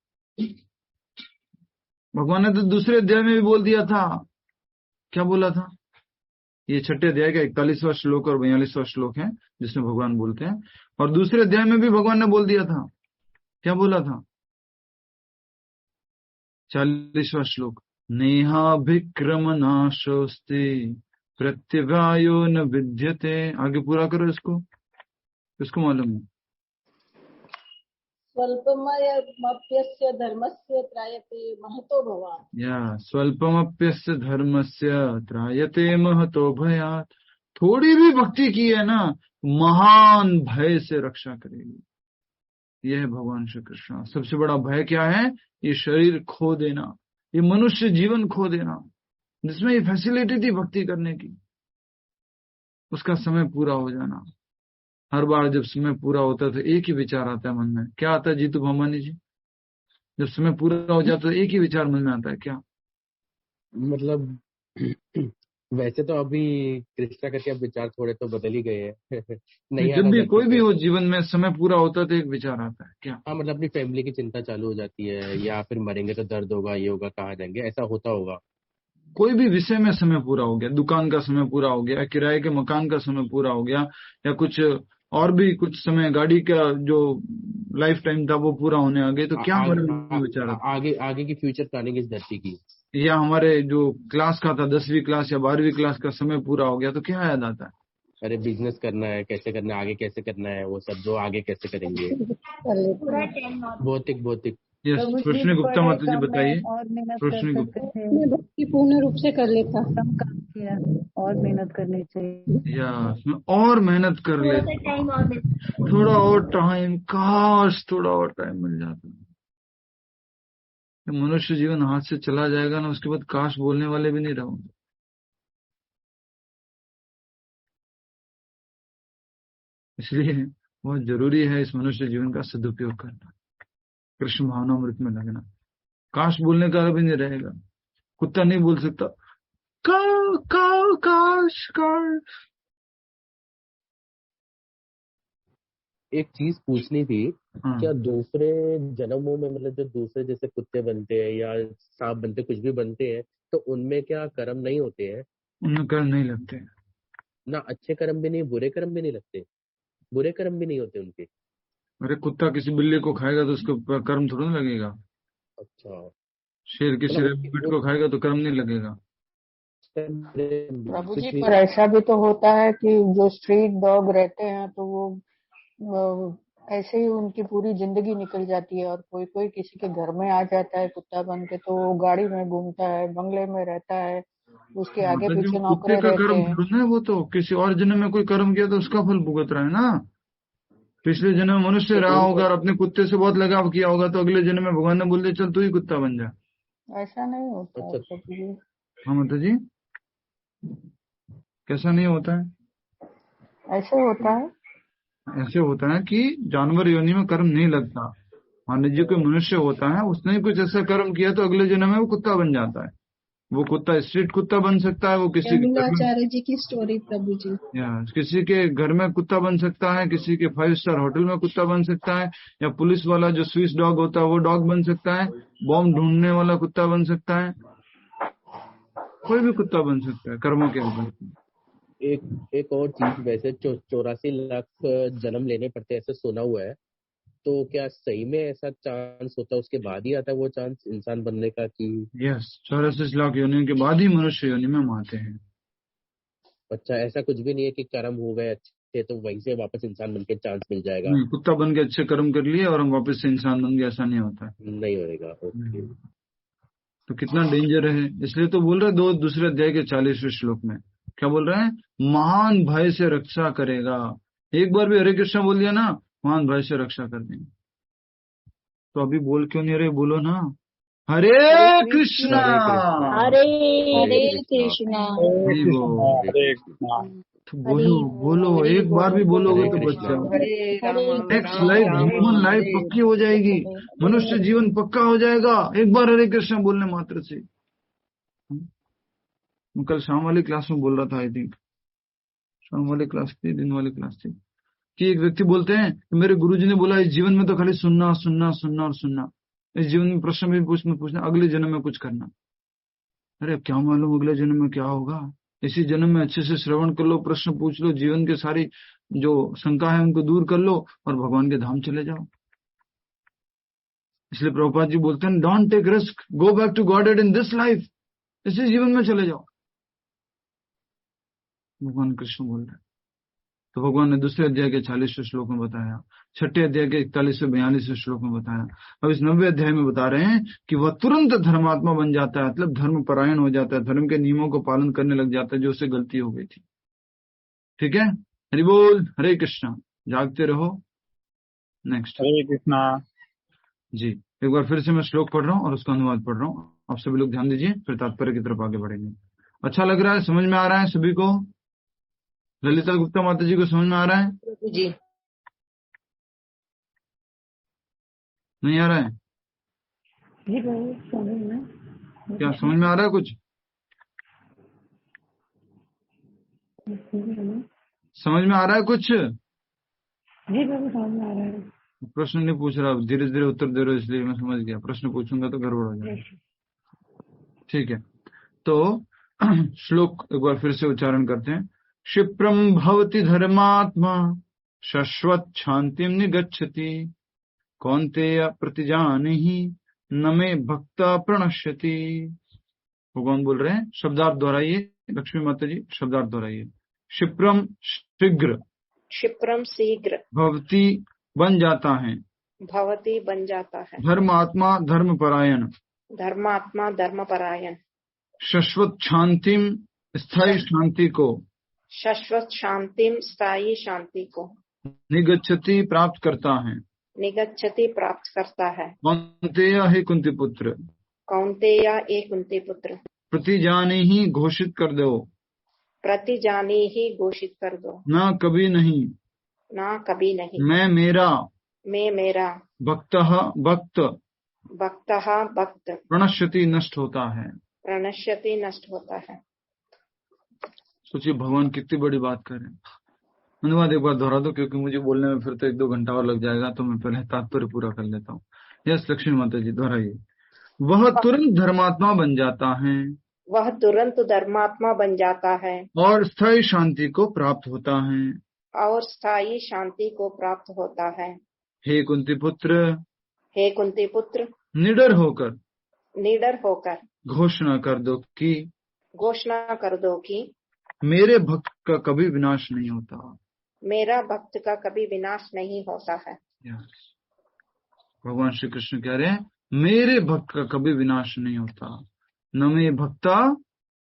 भगवान ने तो दूसरे अध्याय में भी बोल दिया था। क्या बोला था? ये 6 अध्याय का 41वां श्लोक और 42वां श्लोक है जिसमें भगवान बोलते हैं, और दूसरे अध्याय में भी भगवान ने बोल दिया था। क्या बोला था? 40वां श्लोक, नेहाभिक्रम नाशोस्ति प्रत्यवायो न विद्यते। आगे पूरा करो इसको, किसको मालूम है? स्वल्पमप्यस्य धर्मस्य त्रायते महतो भयात्। या स्वल्पमप्यस्य धर्मस्य त्रायते महतो भयात्। थोड़ी भी भक्ति की है ना, महान भय से रक्षा करेगी। यह है भगवान श्री कृष्ण। सबसे बड़ा भय क्या है? ये शरीर खो देना, ये मनुष्य जीवन खो देना, जिसमें ये फैसिलिटी थी भक्ति करने की, उसका समय पूरा हो जाना। हर बार जब समय पूरा होता है तो एक ही विचार आता है मन में। क्या आता है जीतू भवानी जी? जब समय पूरा हो जाता है एक ही विचार मन में आता है, क्या? मतलब वैसे तो अभी कृष्णा करके अब विचार थोड़े तो बदल ही गए हैं। नहीं, जब भी कोई भी हो जीवन में समय पूरा होता है तो एक विचार आता है, क्या? हाँ, मतलब अपनी फैमिली की चिंता चालू हो जाती है, या फिर मरेंगे तो दर्द होगा, ये होगा, कहाँ जाएंगे, ऐसा होता होगा। कोई भी विषय में समय पूरा हो गया, दुकान का समय पूरा हो गया, किराए के मकान का समय पूरा हो गया, या कुछ और भी कुछ समय, गाड़ी का जो लाइफ टाइम था वो पूरा होने आ गए, तो क्या हमारे मन में विचार आता है? आगे की फ्यूचर प्लानिंग इस धरती की, या हमारे जो क्लास का था 10वीं क्लास या 12वीं क्लास का समय पूरा हो गया तो क्या याद आता है? अरे बिजनेस करना है, कैसे करना है, आगे कैसे करना है, वो सब जो आगे कैसे करेंगे। भौतिक यस, रोशनी गुप्ता माता जी बताइए। रोशनी गुप्ता, भक्ति पूर्ण रूप से कर लेता, कम काम किया, और मेहनत करनी चाहिए। या और मेहनत कर ले, थोड़ा और टाइम, काश थोड़ा और टाइम मिल जाता। मनुष्य जीवन हाथ से चला जाएगा ना, उसके बाद काश बोलने वाले भी नहीं रहोगे। इसलिए बहुत जरूरी है इस मनुष्य जीवन का सदुपयोग करना, कृष्ण भावनामृत में लगना। काश बोलने का भी नहीं रहेगा। कुत्ता नहीं बोल सकता काश काश। एक चीज पूछनी थी। हाँ। क्या दूसरे जन्मों में, मतलब जो दूसरे जैसे कुत्ते बनते हैं या सांप बनते, कुछ भी बनते हैं, तो उनमें क्या कर्म नहीं होते हैं? उनमें कर्म नहीं लगते ना, अच्छे कर्म भी नहीं, बुरे कर्म भी नहीं लगते, बुरे कर्म भी नहीं होते उनके। अरे कुत्ता किसी बिल्ली को खाएगा तो उसको कर्म थोड़ा ना लगेगा। अच्छा, शेर किसी रैबिट को खाएगा तो कर्म नहीं लगेगा। प्रभु जी, पर ऐसा भी तो होता है कि जो स्ट्रीट डॉग रहते हैं तो वो ऐसे ही उनकी पूरी जिंदगी निकल जाती है, और कोई कोई किसी के घर में आ जाता है कुत्ता बन के, तो वो गाड़ी में घूमता है, बंगले में रहता है, उसके आगे पीछे नौकरे का रहते कर्म हैं। थोड़ा है, वो तो किसी और जन्म में कोई कर्म किया तो उसका फल भुगत रहा है ना। पिछले जन्म में मनुष्य रहा होगा और अपने कुत्ते से बहुत लगाव किया होगा, तो अगले जन्म में भगवान ने बोल दिया चल तू ही कुत्ता बन जा। ऐसा नहीं होता है प्रभु जी। हाँ माता जी, कैसा नहीं होता है? ऐसे होता है, ऐसे होता है कि जानवर योनि में कर्म नहीं लगता। मान लीजिए कोई मनुष्य होता है, उसने कुछ ऐसा कर्म किया तो अगले जन्म में वो कुत्ता बन जाता है। वो कुत्ता स्ट्रीट कुत्ता बन सकता है, वो किसी आचार्य जी की स्टोरी प्रभु जी, किसी के घर में कुत्ता बन सकता है, किसी के 5 स्टार होटल में कुत्ता बन सकता है, या पुलिस वाला जो स्विस डॉग होता है वो डॉग बन सकता है, बॉम्ब ढूंढने वाला कुत्ता बन सकता है, कोई भी कुत्ता बन सकता है कर्मों के आधार पर। एक और चीज, वैसे 84 लाख जन्म लेने पड़ते हैं ऐसे सुना हुआ है, तो क्या सही में ऐसा चांस होता है, उसके बाद ही आता है वो चांस इंसान बनने का कि? यस, 84 लाख योनियों के बाद ही मनुष्य योनि में हम आते हैं। अच्छा, ऐसा कुछ भी नहीं है कि कर्म हो गए अच्छे तो वहीं से वापस इंसान बन के चांस मिल जाएगा? नहीं, कुत्ता बन के अच्छे कर्म कर लिए और हम वापस से इंसान बन गए, ऐसा नहीं होता है। नहीं होएगा, ओके। तो कितना डेंजर है। इसलिए तो बोल रहे दो दूसरे अध्याय के 40वें श्लोक में क्या बोल रहे हैं, महान भय से रक्षा करेगा। एक बार भी हरे कृष्णा बोल दिया ना, महान भय से रक्षा कर देंगे। तो अभी बोल क्यों नहीं रहे, बोलो ना, हरे कृष्णा हरे हरे कृष्णा। नहीं वो, हरे कृष्णा। तो बोलो बोलो, एक बार भी बोलोगे तो हरे बच कृष्णा। जाओ। Hare Ram next Ram life, Ram human life Hare पक्की हो जाएगी, मनुष्य जीवन पक्का हो जाएगा एक बार हरे कृष्णा बोलने मात्र से। मैं कल शाम वाली क्लास में बोल रहा था, आई थिंक शाम वाली क्लास थी, दिन वाली क्लास थी, कि एक व्यक्ति बोलते हैं कि मेरे गुरुजी ने बोला इस जीवन में तो खाली सुनना सुनना सुनना और सुनना, इस जीवन में प्रश्न भी पूछना, अगले जन्म में कुछ करना। अरे अब क्या मालूम अगले जन्म में क्या होगा, इसी जन्म में अच्छे से श्रवण कर लो, प्रश्न पूछ लो, जीवन के सारी जो शंका है उनको दूर कर लो और भगवान के धाम चले जाओ। इसलिए प्रभुपाद जी बोलते हैं don't take risk, go back to God in this life, इसी जीवन में चले जाओ, भगवान कृष्ण बोल रहे हैं। तो भगवान ने दूसरे अध्याय के 40वें श्लोक में बताया, छठे अध्याय के 41वें 42वें श्लोक में बताया, अब इस 90वें अध्याय में बता रहे हैं कि वह तुरंत धर्मात्मा बन जाता है, मतलब धर्म परायण हो जाता है, धर्म के नियमों को पालन करने लग जाता है जो उससे गलती हो गई थी। ठीक है, हरि बोल, हरे कृष्णा, जागते रहो। नेक्स्ट, हरे कृष्णा। जी एक बार फिर से मैं श्लोक पढ़ रहा हूँ और उसका अनुवाद पढ़ रहा हूँ, आप सभी लोग ध्यान दीजिए, फिर तात्पर्य की तरफ आगे बढ़ेंगे। अच्छा लग रहा है, समझ में आ रहा है सभी को? ललिता गुप्ता माता जी को समझ में आ रहा है? प्रभु जी। नहीं आ रहा है? जी प्रभु समझ में। क्या समझ में आ रहा है कुछ? समझ में आ रहा है कुछ? जी प्रभु समझ में आ रहा है। प्रश्न नहीं पूछ रहा, धीरे धीरे उत्तर दे रहे हो, इसलिए मैं समझ गया, प्रश्न पूछूंगा तो गड़बड़ हो जाएगा। ठीक है, तो श्लोक एक बार फिर से उच्चारण करते हैं। क्षिप्रम भवति धर्मात्मा शाश्वत शांतिम निगच्छति कौन्तेय प्रतिजानिहि न मे भक्ता प्रणश्यति। भगवान बोल रहे हैं, शब्दार्थ दोहराइए, लक्ष्मी माता जी शब्दार्थ दोहराइए। क्षिप्रम शीघ्र, क्षिप्रम शीघ्र, भवति बन जाता है, भवती बन जाता है, धर्मात्मा धर्मपरायण, धर्मात्मा धर्मपरायण, शाश्वत शांतिम स्थायी शांति को, शाश्वत शांतिम स्थायी शांति को, निगच्छति प्राप्त करता है, निगच्छति प्राप्त करता है। कौन्तेय हे कुंती पुत्र, कौन्तेय ए कुंती पुत्र, प्रतिजाने ही घोषित कर दो, प्रति जाने ही घोषित कर दो, ना कभी नहीं, ना कभी नहीं, मैं मेरा, मैं मेरा, भक्तः भक्त, भक्तः भक्त, प्रणश्यति नष्ट होता है। प्रणश्यति नष्ट होता है। सोचिए भगवान कितनी बड़ी बात कर रहे हैं। अनुवाद एक बार दोहरा दो, क्योंकि मुझे बोलने में फिर तो 1-2 घंटा और लग जाएगा, तो मैं पहले तात्पर्य पूरा कर लेता हूँ। यस लक्ष्मी माता जी दोहराइए। वह तुरंत धर्मात्मा बन जाता है, वह तुरंत धर्मात्मा बन जाता है और स्थायी शांति को प्राप्त होता है। और स्थायी शांति को प्राप्त होता है। हे कुंती पुत्र, हे कुंती पुत्र, निडर होकर, निडर होकर घोषणा कर दो कि, घोषणा कर दो कि मेरे भक्त का कभी विनाश नहीं होता। मेरा भक्त का कभी विनाश नहीं होता है। यस, भगवान श्री कृष्ण कह रहे हैं मेरे भक्त का कभी विनाश नहीं होता, न मे भक्ता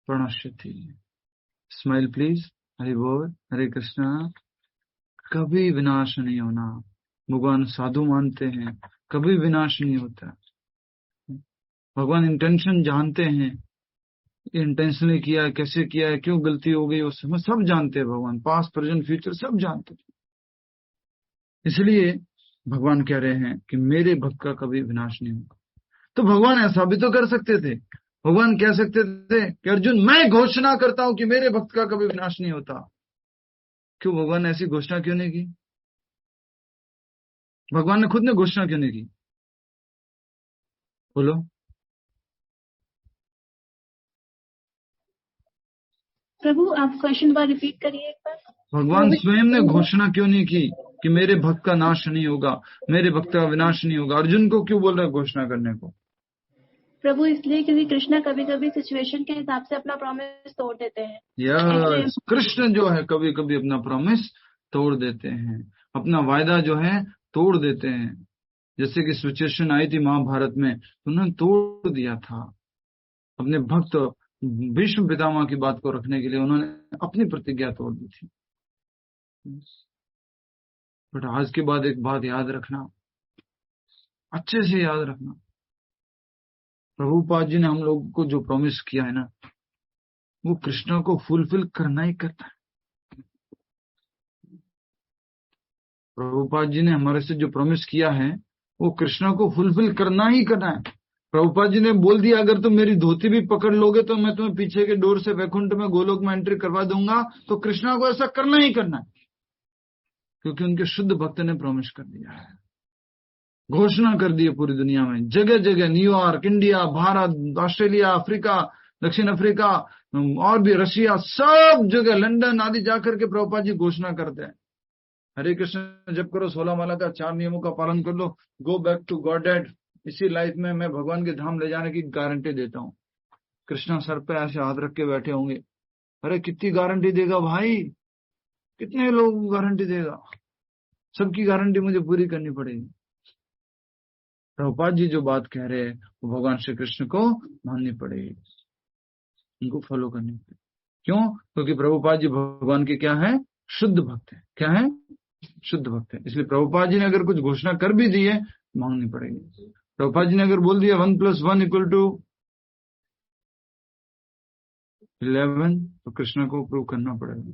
प्रणश्यति। स्माइल प्लीज, हरि बोल, हरे कृष्णा। कभी विनाश नहीं होना, भगवान साधु मानते हैं, कभी विनाश नहीं होता। भगवान इंटेंशन जानते हैं, इंटेंशनली किया है, कैसे किया है, क्यों गलती हो गई, वो सब जानते हैं भगवान, पास्ट प्रेजेंट फ्यूचर सब जानते हैं। इसलिए भगवान कह रहे हैं कि मेरे भक्त का कभी विनाश नहीं होगा। तो भगवान ऐसा भी तो कर सकते थे, भगवान कह सकते थे कि अर्जुन मैं घोषणा करता हूं कि मेरे भक्त का कभी विनाश नहीं होता। क्यों भगवान ने ऐसी घोषणा क्यों नहीं की? भगवान ने खुद ने घोषणा क्यों नहीं की? बोलो। प्रभु आप क्वेश्चन बार रिपीट करिए एक बार। भगवान स्वयं ने घोषणा क्यों नहीं की कि मेरे भक्त का नाश नहीं होगा, मेरे भक्त का विनाश नहीं होगा? अर्जुन को क्यों बोल रहा है घोषणा करने को? प्रभु इसलिए क्योंकि कृष्णा कभी कभी सिचुएशन के हिसाब से अपना प्रॉमिस तोड़ देते हैं। यस, कृष्ण जो है कभी कभी अपना प्रॉमिस तोड़ देते हैं, अपना वायदा जो है तोड़ देते हैं। जैसे कि सिचुएशन आई थी महाभारत में, उन्होंने तोड़ दिया था। अपने भक्त भीष्म पितामह की बात को रखने के लिए उन्होंने अपनी प्रतिज्ञा तोड़ दी थी। बट आज के बाद एक बात याद रखना, अच्छे से याद रखना, प्रभुपाद जी ने हम लोगों को जो प्रॉमिस किया है ना, वो कृष्णा को फुलफिल करना ही करना है। प्रभुपाद जी ने हमारे से जो प्रॉमिस किया है वो कृष्णा को फुलफिल करना ही करना है। प्रभुपाद जी ने बोल दिया अगर तुम मेरी धोती भी पकड़ लोगे तो मैं तुम्हें पीछे के डोर से वैकुंठ में गोलोक में एंट्री करवा दूंगा, तो कृष्णा को ऐसा करना ही करना है, क्योंकि उनके शुद्ध भक्त ने प्रॉमिस कर दिया है, घोषणा कर दी है पूरी दुनिया में, जगह जगह, New York, India, Bharat, Australia, Africa, दक्षिण अफ्रीका और भी रशिया, सब जगह, लंदन आदि जाकर के प्रभुपाद जी घोषणा करते हैं, हरे कृष्ण जप करो, 16 माला का 4 नियमों का पालन कर लो, go back to God dad, इसी लाइफ में मैं भगवान के धाम ले जाने की गारंटी देता हूँ। कृष्णा सर पे ऐसे हाथ रख के बैठे होंगे। अरे कितनी गारंटी देगा भाई, कितने लोग गारंटी देगा? सबकी गारंटी मुझे पूरी करनी पड़ेगी। प्रभुपाद जी जो बात कह रहे हैं वो भगवान श्री कृष्ण को माननी पड़ेगी, उनको फॉलो करनी पड़ेगी। क्यों? क्योंकि प्रभुपाद जी भगवान के क्या है? शुद्ध भक्त है। क्या है? शुद्ध भक्त है। इसलिए प्रभुपाद जी ने अगर कुछ घोषणा कर भी दी है, मांगनी पड़ेगी। प्रभुपाद जी ने अगर बोल दिया 1 + 1 = 11, तो कृष्ण को प्रूव करना पड़ेगा।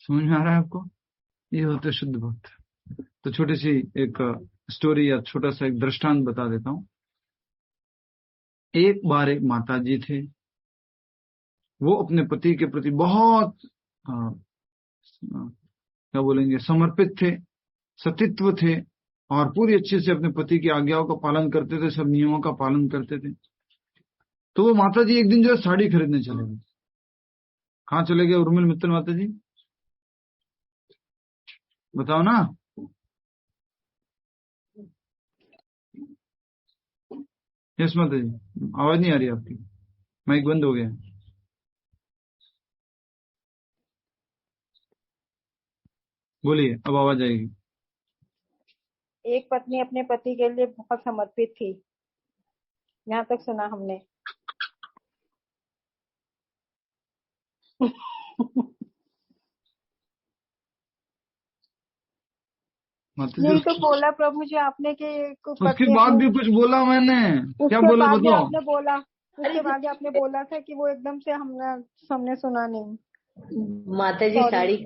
समझ में आ रहा है आपको? ये होते शुद्ध भक्त। तो छोटी सी एक स्टोरी या छोटा सा एक दृष्टांत बता देता हूं। एक बार एक माता जी थे, वो अपने पति के प्रति बहुत क्या बोलेंगे, समर्पित थे, सतीत्व थे, और पूरी अच्छे से अपने पति की आज्ञाओं का पालन करते थे, सब नियमों का पालन करते थे। तो वो माता जी एक दिन जो है साड़ी खरीदने चले गए। कहाँ चले गए उर्मिल मित्तल माता जी? बताओ ना। यस माता जी, आवाज नहीं आ रही आपकी, माइक बंद हो गया। बोलिए, अब आवाज आएगी। एक पत्नी अपने पति के लिए बहुत समर्पित थी, यहाँ तक सुना हमने। यही तो बोला प्रभु जी आपने कि उसके बाद भी कुछ बोला मैंने? क्या बोला बताओ? आपने बोला, उसके बाद आपने बोला था कि वो एकदम से हमने सुना नहीं। माता जी साड़ी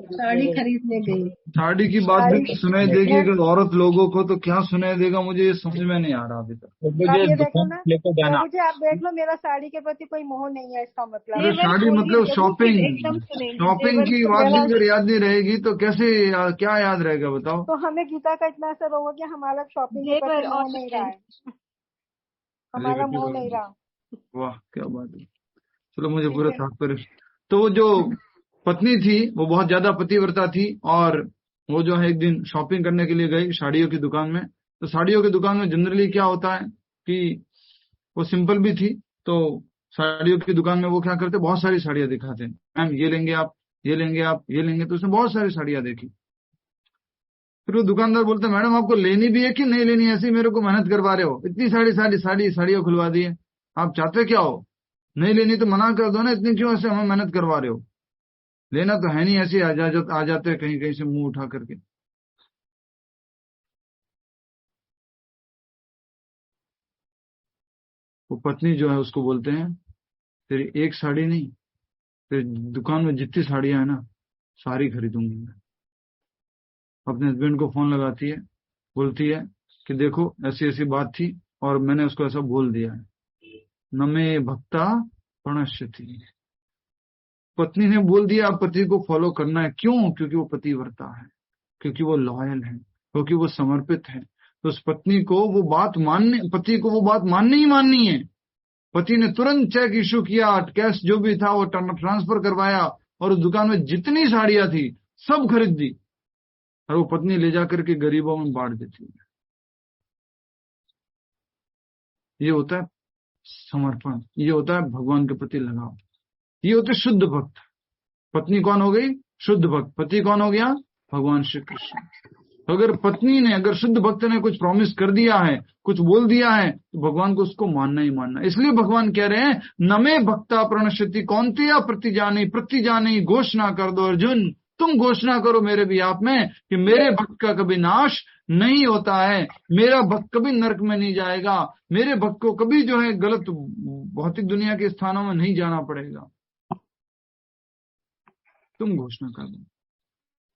खरीदने गई। साड़ी की बात भी सुनाई देगी अगर औरत लोगों को, तो क्या सुनाई देगा मुझे ये समझ में नहीं आ रहा अभी तक। ये देखो ना मुझे, आप देख लो, मेरा साड़ी के प्रति कोई मोह नहीं है, इसका मतलब। साड़ी मतलब शॉपिंग की बात भी अगर याद नहीं रहेगी तो कैसे क्या याद रहेगा बताओ? तो हमें गीता का इतना असर होगा कि हमारा शॉपिंग के प्रति मोह नहीं रहा है, हमारा मोह नहीं रहा। वाह क्या बात है। चलो मुझे पूरा तात्पर्य। तो वो जो पत्नी थी वो बहुत ज्यादा पतिव्रता थी, और वो जो है एक दिन शॉपिंग करने के लिए गई साड़ियों की दुकान में। तो साड़ियों की दुकान में जनरली क्या होता है कि वो सिंपल भी थी, तो साड़ियों की दुकान में वो क्या करते, बहुत सारी साड़ियां दिखाते हैं। मैम ये लेंगे आप, ये लेंगे आप, ये लेंगे। तो उसने बहुत सारी साड़ियां देखी। फिर वो दुकानदार बोलते, मैडम आपको लेनी भी है कि नहीं लेनी? ऐसी मेरे को मेहनत करवा रहे हो, इतनी साड़ियां खुलवा दी है, आप चाहते क्या हो? नहीं लेनी तो मना कर दो ना, इतनी क्यों ऐसे हमें मेहनत करवा रहे हो? लेना तो है नहीं, ऐसे आ जाते हैं कहीं कहीं से मुंह उठा करके। वो पत्नी जो है उसको बोलते हैं, तेरी एक साड़ी नहीं, तेरी दुकान में जितनी साड़ियां है ना सारी खरीदूंगी मैं। अपने हस्बैंड को फोन लगाती है, बोलती है कि देखो ऐसी ऐसी बात थी और मैंने उसको ऐसा बोल दिया है। न मे भक्ता प्रणश्यति, पत्नी ने बोल दिया, अब पति को फॉलो करना है। क्यों? क्योंकि वो पतिव्रता है, क्योंकि वो लॉयल है, क्योंकि वो समर्पित है। तो उस पत्नी को वो बात माननी, पति को वो बात माननी ही माननी है। पति ने तुरंत चेक इशू किया, कैश जो भी था वो ट्रांसफर करवाया और उस दुकान में जितनी साड़ियां थी सब खरीद दी और वो पत्नी ले जाकर के गरीबों में बांट देती है। ये होता है समर्पण, ये होता है भगवान के प्रति लगाव, ये होते शुद्ध भक्त। पत्नी कौन हो गई? शुद्ध भक्त। पति कौन हो गया? भगवान श्री कृष्ण। अगर पत्नी ने, अगर शुद्ध भक्त ने कुछ प्रॉमिस कर दिया है, कुछ बोल दिया है, तो भगवान को उसको मानना ही मानना। इसलिए भगवान कह रहे हैं न मे भक्ता प्रणश्यति कौन्तेय प्रतिजानी घोषणा कर दो अर्जुन, तुम घोषणा करो मेरे भी आप में कि मेरे भक्त का कभी नाश नहीं होता है, मेरा भक्त कभी नरक में नहीं जाएगा, मेरे भक्त को कभी जो है गलत भौतिक दुनिया के स्थानों में नहीं जाना पड़ेगा, तुम घोषणा कर दो।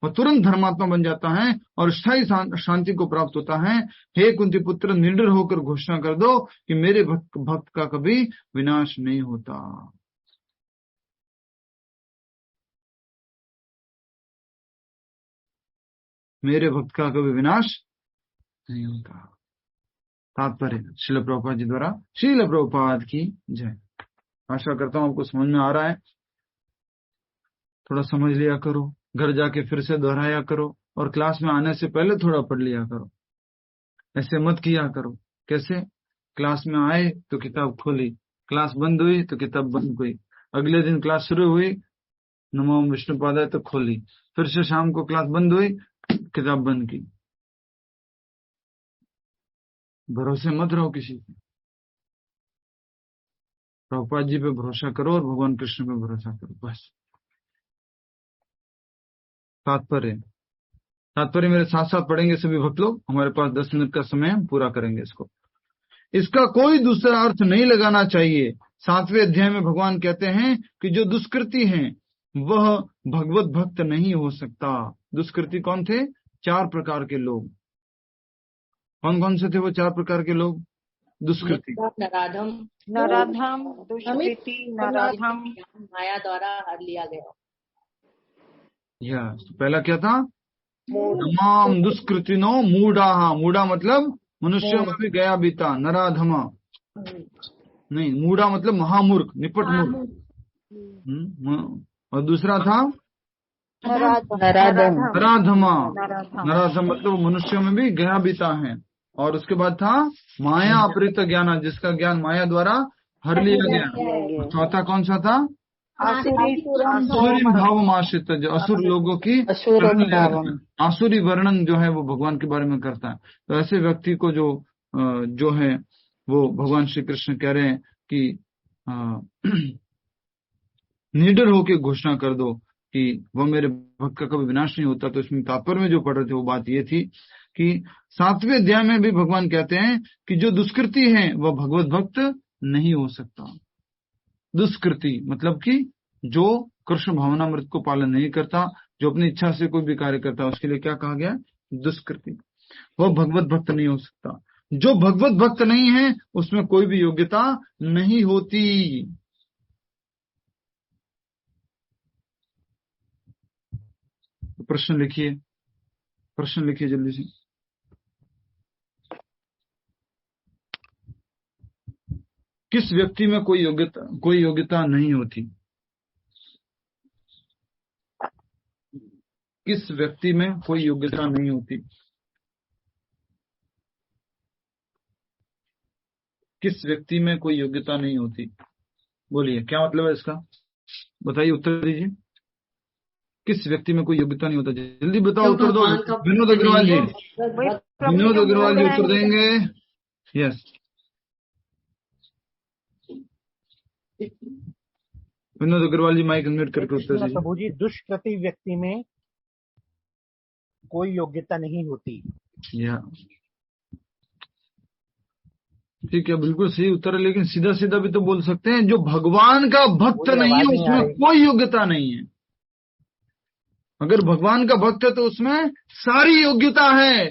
वह तुरंत धर्मात्मा बन जाता है और स्थायी शांति को प्राप्त होता है। हे कुंती पुत्र, निडर होकर घोषणा कर दो कि मेरे भक्त का कभी विनाश नहीं होता। मेरे भक्त का कभी विनाश नहीं होता। तात्पर्य श्रील प्रभुपाद जी द्वारा। श्रील प्रभुपाद की जय। आशा करता हूं आपको समझ में आ रहा है। थोड़ा समझ लिया करो, घर जाके फिर से दोहराया करो और क्लास में आने से पहले थोड़ा पढ़ लिया करो। ऐसे मत किया करो। कैसे? क्लास में आए तो किताब खोली, क्लास बंद हुई तो किताब बंद हुई, अगले दिन क्लास शुरू हुई नमो विष्णुपादाय तो खोली, फिर से शाम को क्लास बंद हुई किताब बंद की। भरोसे मत रहो किसी पे। प्रभुपाद जी पे भरोसा करो और भगवान कृष्ण पे भरोसा करो, बस। तात्पर्य मेरे साथ साथ पढ़ेंगे सभी भक्त लोग। हमारे पास 10 मिनट का समय, हम पूरा करेंगे इसको। इसका कोई दूसरा अर्थ नहीं लगाना चाहिए। 7वें अध्याय में भगवान कहते हैं कि जो दुष्कृति हैं वह भगवत भक्त नहीं हो सकता। दुष्कृति कौन थे? 4 प्रकार के लोग। कौन कौन से थे वो 4 प्रकार के लोग? दुष्कृति, नराधम, दुष्कृति, नराधम, माया द्वारा हर लिया गया। तो पहला क्या था? तमाम दुष्कृतिनो मूढ़ा। मूढ़ा मतलब मनुष्यों में भी गया बीता। नराधमा नहीं, मूढ़ा मतलब महामूर्ख, निपट मूर्ख। और दूसरा था नराधमा। नराधम मतलब मनुष्यों में भी गया बीता है। और उसके बाद था माया अपहृत ज्ञान, जिसका ज्ञान माया द्वारा हर लिया गया। चौथा कौन सा था? आसुरी भाव आश्रित, जो असुर लोगों की आसुरी वर्णन जो है वो भगवान के बारे में करता है। तो ऐसे व्यक्ति को जो है वो भगवान श्री कृष्ण कह रहे हैं कि निडर होकर घोषणा कर दो कि वह मेरे भक्त का कभी विनाश नहीं होता। तो इसमें तात्पर्य में जो पढ़ रहे थे वो बात ये थी कि 7वें अध्याय में भी भगवान कहते हैं कि जो दुष्कृति है वह भगवत भक्त नहीं हो सकता। दुष्कृति मतलब कि जो कृष्ण भावनामृत को पालन नहीं करता, जो अपनी इच्छा से कोई भी कार्य करता है, उसके लिए क्या कहा गया? दुष्कृति। वह भगवत भक्त नहीं हो सकता। जो भगवत भक्त नहीं है उसमें कोई भी योग्यता नहीं होती। तो प्रश्न लिखिए जल्दी से। किस व्यक्ति में कोई योग्यता नहीं होती? किस व्यक्ति में कोई योग्यता नहीं होती? किस व्यक्ति में कोई योग्यता नहीं होती? बोलिए, क्या मतलब है इसका? बताइए, उत्तर दीजिए। किस व्यक्ति में कोई योग्यता नहीं होता? जल्दी बताओ, उत्तर दो। विनोद अग्रवाल जी, उत्तर देंगे। यस, विनोद अग्रवाल जी माइक अनम्यूट करके उत्तर दीजिए। प्रभु जी, दुष्कृति व्यक्ति में कोई योग्यता नहीं होती। ठीक है, बिल्कुल सही उत्तर है। लेकिन सीधा सीधा भी तो बोल सकते हैं जो भगवान का भक्त नहीं है उसमें कोई योग्यता नहीं है। अगर भगवान का भक्त है तो उसमें सारी योग्यता है।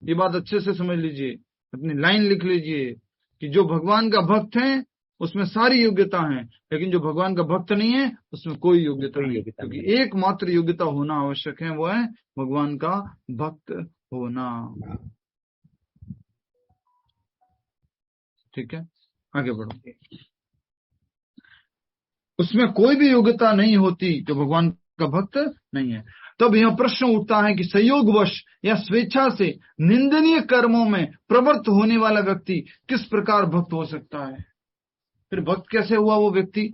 ये बात अच्छे से समझ लीजिए, अपनी लाइन लिख लीजिए कि जो भगवान का भक्त है उसमें सारी योग्यता है, लेकिन जो भगवान का भक्त नहीं है उसमें कोई योग्यता नहीं है। क्योंकि एकमात्र योग्यता होना आवश्यक है, वो है भगवान का भक्त होना। ठीक है, आगे बढ़ो। उसमें कोई भी योग्यता नहीं होती जो भगवान का भक्त नहीं है। तब यह प्रश्न उठता है कि संयोगवश या स्वेच्छा से निंदनीय कर्मों में प्रवृत्त होने वाला व्यक्ति किस प्रकार भक्त हो सकता है। फिर भक्त कैसे हुआ वो व्यक्ति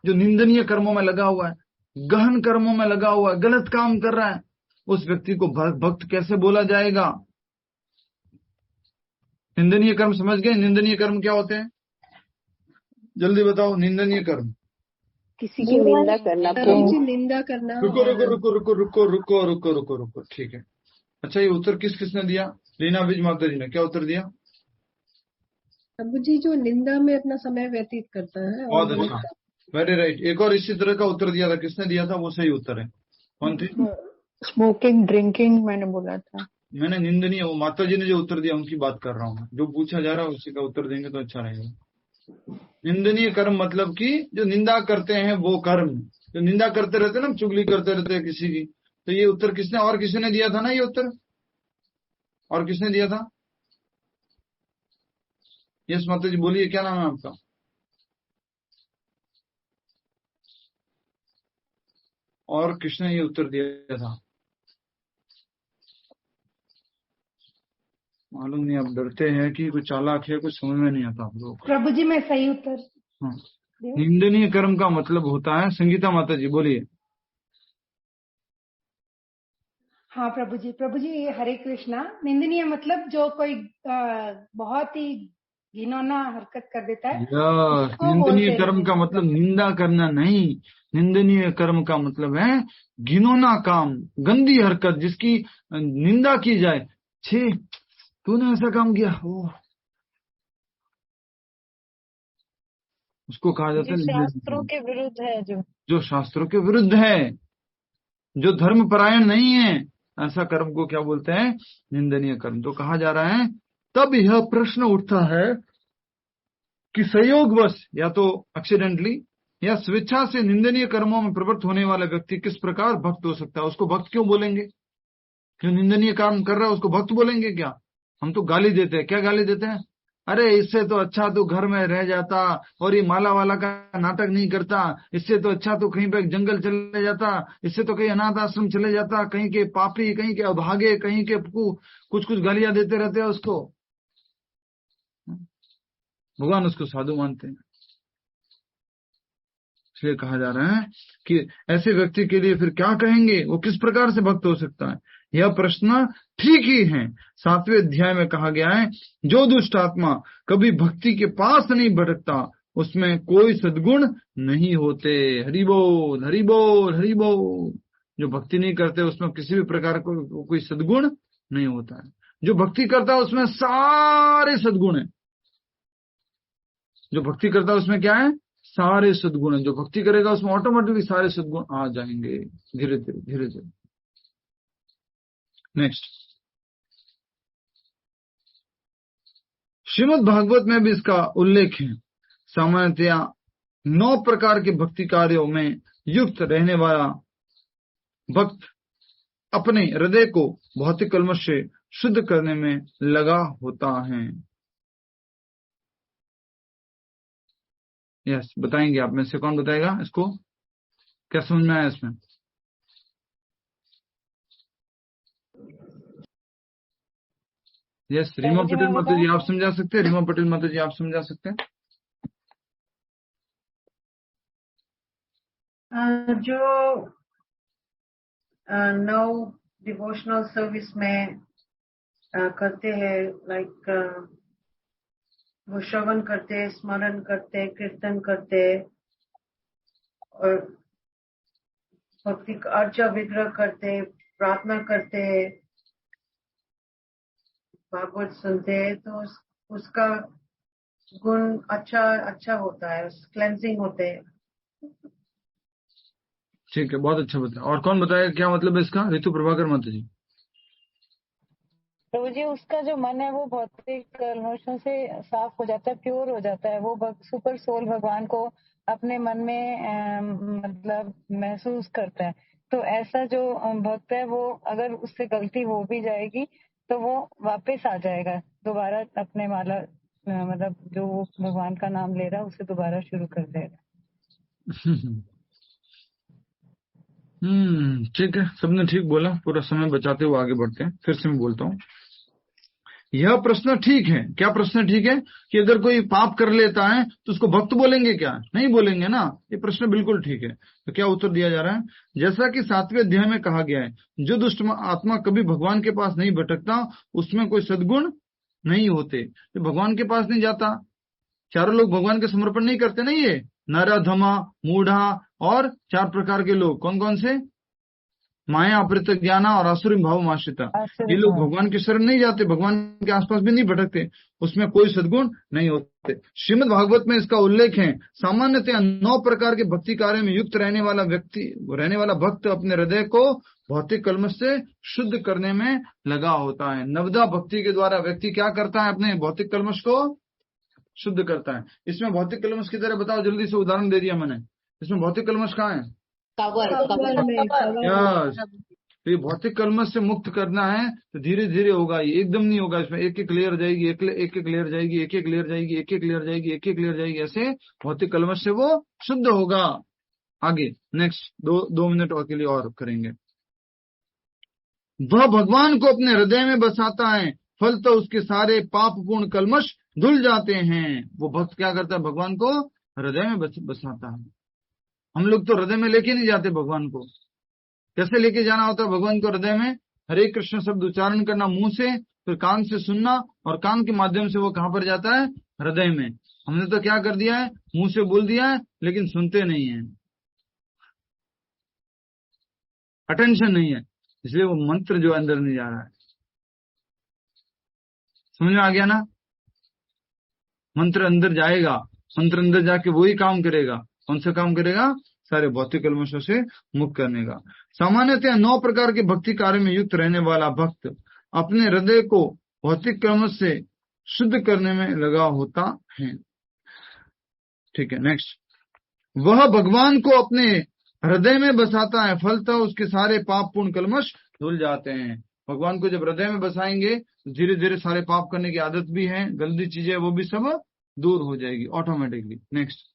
जो निंदनीय कर्मों में लगा हुआ है, गहन कर्मों में लगा हुआ है, गलत काम कर रहा है, उस व्यक्ति को भक्त कैसे बोला जाएगा। निंदनीय कर्म समझ गए? निंदनीय कर्म क्या होते हैं, जल्दी बताओ। निंदनीय कर्म किसी की निंदा करना, निंदा करना। रुको रुको रुको रुको रुको रुको रुको रुको रुको, ठीक है। अच्छा, ये उत्तर किस किसने दिया? रीना बीज माता जी ने क्या उत्तर दिया? प्रभु जी जो निंदा में अपना समय व्यतीत करता है। बहुत अच्छा, वेरी राइट। एक और इसी तरह का उत्तर दिया था, किसने दिया था? वो सही उत्तर है। कौन थी? स्मोकिंग, ड्रिंकिंग मैंने बोला था। मैंने निंदनीय, वो माता जी ने जो उत्तर दिया उनकी बात कर रहा हूँ। जो पूछा जा रहा है उसी का उत्तर देंगे तो अच्छा रहेगा। निंदनीय कर्म मतलब कि जो निंदा करते हैं वो कर्म, जो निंदा करते रहते हैं ना, चुगली करते रहते हैं किसी की। तो ये उत्तर किसने, और किसी ने दिया था ना ये उत्तर? और किसने दिया था? यस माता जी बोलिए, क्या नाम है आपका? और किसने ये उत्तर दिया था? मालूम नहीं, आप डरते हैं कि कुछ चालाक है, कुछ समझ में नहीं आता आप लोग। प्रभु जी मैं सही उत्तर। हाँ, निंदनीय कर्म का मतलब होता है, संगीता माता जी बोलिए। हाँ प्रभु जी ये हरे कृष्णा। निंदनीय मतलब जो कोई बहुत ही घिनौना हरकत कर देता है। निंदनीय कर्म का मतलब निंदा करना नहीं, निंदनीय कर्म का मतलब है घिनौना काम, गंदी हरकत, जिसकी निंदा की जाए। छे, तूने ऐसा काम किया, उसको कहा जाता है शास्त्रों के विरुद्ध है, जो शास्त्रों के विरुद्ध है, जो धर्म परायण नहीं है, ऐसा कर्म को क्या बोलते हैं? निंदनीय कर्म। तो कहा जा रहा है, तब यह प्रश्न उठता है कि संयोगवश या तो एक्सीडेंटली या स्वेच्छा से निंदनीय कर्मों में प्रवृत्त होने वाला व्यक्ति किस प्रकार भक्त हो सकता है। उसको भक्त क्यों बोलेंगे? जो निंदनीय काम कर रहा है उसको भक्त बोलेंगे क्या? हम तो गाली देते हैं। क्या गाली देते हैं? अरे इससे तो अच्छा तो घर में रह जाता और ये माला वाला का नाटक नहीं करता, इससे तो अच्छा तो कहीं पे जंगल चले जाता, इससे तो कहीं अनाथ आश्रम चले जाता, कहीं के पापी, कहीं के अभागे, कहीं के कुछ कुछ गालियां देते रहते हैं उसको। भगवान उसको साधु मानते हैं। इसलिए कहा जा रहा है कि ऐसे व्यक्ति के लिए फिर क्या कहेंगे, वो किस प्रकार से भक्त हो सकता है। यह प्रश्न ठीक ही है। 7वें अध्याय में कहा गया है, जो दुष्ट आत्मा कभी भक्ति के पास नहीं भटकता उसमें कोई सद्गुण नहीं होते। हरि बोल हरि बोल हरि बोल। जो भक्ति नहीं करते उसमें किसी भी प्रकार को कोई सद्गुण नहीं होता है। जो भक्ति करता है उसमें सारे सद्गुण है। जो भक्ति करता है उसमें क्या है? सारे सद्गुण है। जो भक्ति करेगा उसमें ऑटोमेटिकली सारे सद्गुण आ जाएंगे, धीरे धीरे धीरे धीरे। नेक्स्ट, श्रीमद् भागवत में भी इसका उल्लेख है। सामान्यतया 9 प्रकार के भक्ति कार्यों में युक्त रहने वाला भक्त अपने हृदय को भौतिक कलमश से शुद्ध करने में लगा होता है। यस, बताएंगे आप में से कौन बताएगा इसको? क्या समझ में आया इसमें? यस, रीमा पटेल माता जी आप समझा सकते हैं? रीमा पटेल माता जी आप समझा सकते हैं? जो 9 डिवोशनल सर्विस में करते हैं, लाइक वो श्रवण करते, स्मरण करते, कीर्तन करते और भक्ति का अर्चा विग्रह करते, प्रार्थना करते, भागवत सुनते, तो उसका गुण अच्छा होता है, क्लेंजिंग होते हैं। ठीक है, बहुत अच्छा बताया। और कौन बताएगा क्या मतलब है इसका? ऋतु प्रभाकर माता जी। प्रभु जी उसका जो मन है वो भौतिक कलमशों से साफ हो जाता है, प्योर हो जाता है। वो सुपर सोल भगवान को अपने मन में मतलब महसूस करता है। तो ऐसा जो भक्त है वो अगर उससे गलती हो भी जाएगी तो वो वापस आ जाएगा दोबारा अपने माला मतलब जो वो भगवान का नाम ले रहा है उसे दोबारा शुरू कर देगा। ठीक है, सबने ठीक बोला। पूरा समय बचाते हुए आगे बढ़ते हैं। फिर से मैं बोलता हूँ, यह प्रश्न ठीक है। क्या प्रश्न ठीक है? कि अगर कोई पाप कर लेता है तो उसको भक्त बोलेंगे क्या? नहीं बोलेंगे ना। ये प्रश्न बिल्कुल ठीक है। तो क्या उत्तर दिया जा रहा है? जैसा कि 7वें अध्याय में कहा गया है, जो दुष्ट आत्मा कभी भगवान के पास नहीं भटकता उसमें कोई सद्गुण नहीं होते। तो भगवान के पास नहीं जाता, चारों लोग भगवान के समर्पण नहीं करते। नहीं, ये नराधमा, मूढ़ा और 4 प्रकार के लोग, कौन कौन से? माया, अपृत ज्ञाना और आसुरी भाव आश्रिता। ये लोग भगवान के शरण नहीं जाते, भगवान के आसपास भी नहीं भटकते, उसमें कोई सद्गुण नहीं होते। श्रीमद् भागवत में इसका उल्लेख है। सामान्यतः 9 प्रकार के भक्ति कार्य में युक्त रहने वाला भक्त अपने हृदय को भौतिक कलमश से शुद्ध करने में लगा होता है। नवदा भक्ति के द्वारा व्यक्ति क्या करता है? अपने भौतिक कलमश को शुद्ध करता है। इसमें भौतिक कलमश की तरह बताओ, जल्दी से उदाहरण दे दिया मैंने। इसमें भौतिक कलमश कहाँ है? यस, तो ये भौतिक कलमश से मुक्त करना है तो धीरे धीरे होगा, ये एकदम नहीं होगा। इसमें एक एक लेयर जाएगी, एक एक लेयर जाएगी, एक एक लेयर जाएगी, एक एक लेयर जाएगी, एक एक लेयर जाएगी। ऐसे भौतिक कलमश से वो शुद्ध होगा। आगे नेक्स्ट 2 मिनट और के लिए और करेंगे। वह भगवान को अपने हृदय में बसाता है, फल तो उसके सारे पाप पूर्ण कलमश धुल जाते हैं। वो भक्त क्या करता है? भगवान को हृदय में बसाता है। हम लोग तो हृदय में लेके नहीं जाते भगवान को। कैसे लेके जाना होता है भगवान को? हृदय में हरे कृष्ण शब्द उच्चारण करना मुंह से, फिर कान से सुनना, और कान के माध्यम से वो कहां पर जाता है? हृदय में। हमने तो क्या कर दिया है? मुंह से बोल दिया है लेकिन सुनते नहीं है, अटेंशन नहीं है, इसलिए वो मंत्र जो अंदर नहीं जा रहा है। समझ में आ गया ना? मंत्र अंदर जाएगा, मंत्र अंदर जाके वही काम करेगा। कौन सा काम करेगा? सारे भौतिक कलमशों से मुक्त करने का। सामान्यतः 9 प्रकार के भक्ति कार्य में युक्त रहने वाला भक्त अपने हृदय को भौतिक कलमश से शुद्ध करने में लगा होता है। ठीक है, नेक्स्ट। वह भगवान को अपने हृदय में बसाता है, फलतः उसके सारे पाप पूर्ण कलमश धुल जाते हैं। भगवान को जब हृदय में बसाएंगे तो धीरे धीरे सारे पाप करने की आदत भी है, गंदी चीजें, वो भी सब दूर हो जाएगी ऑटोमेटिकली। नेक्स्ट।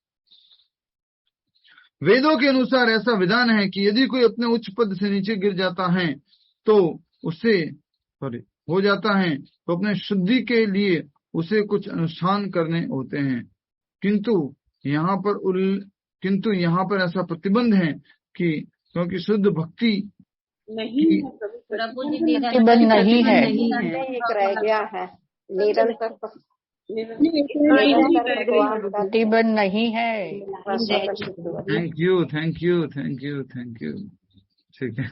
वेदों के अनुसार ऐसा विधान है कि यदि कोई अपने उच्च पद से नीचे गिर जाता है तो अपने शुद्धि के लिए उसे कुछ अनुष्ठान करने होते हैं। किंतु यहाँ पर ऐसा प्रतिबंध है कि क्योंकि शुद्ध भक्ति नहीं है प्रभु जी, प्रतिबंध नहीं है, रह गया है, निरंतर प्रतिबंध नहीं है। Thank you. ठीक है,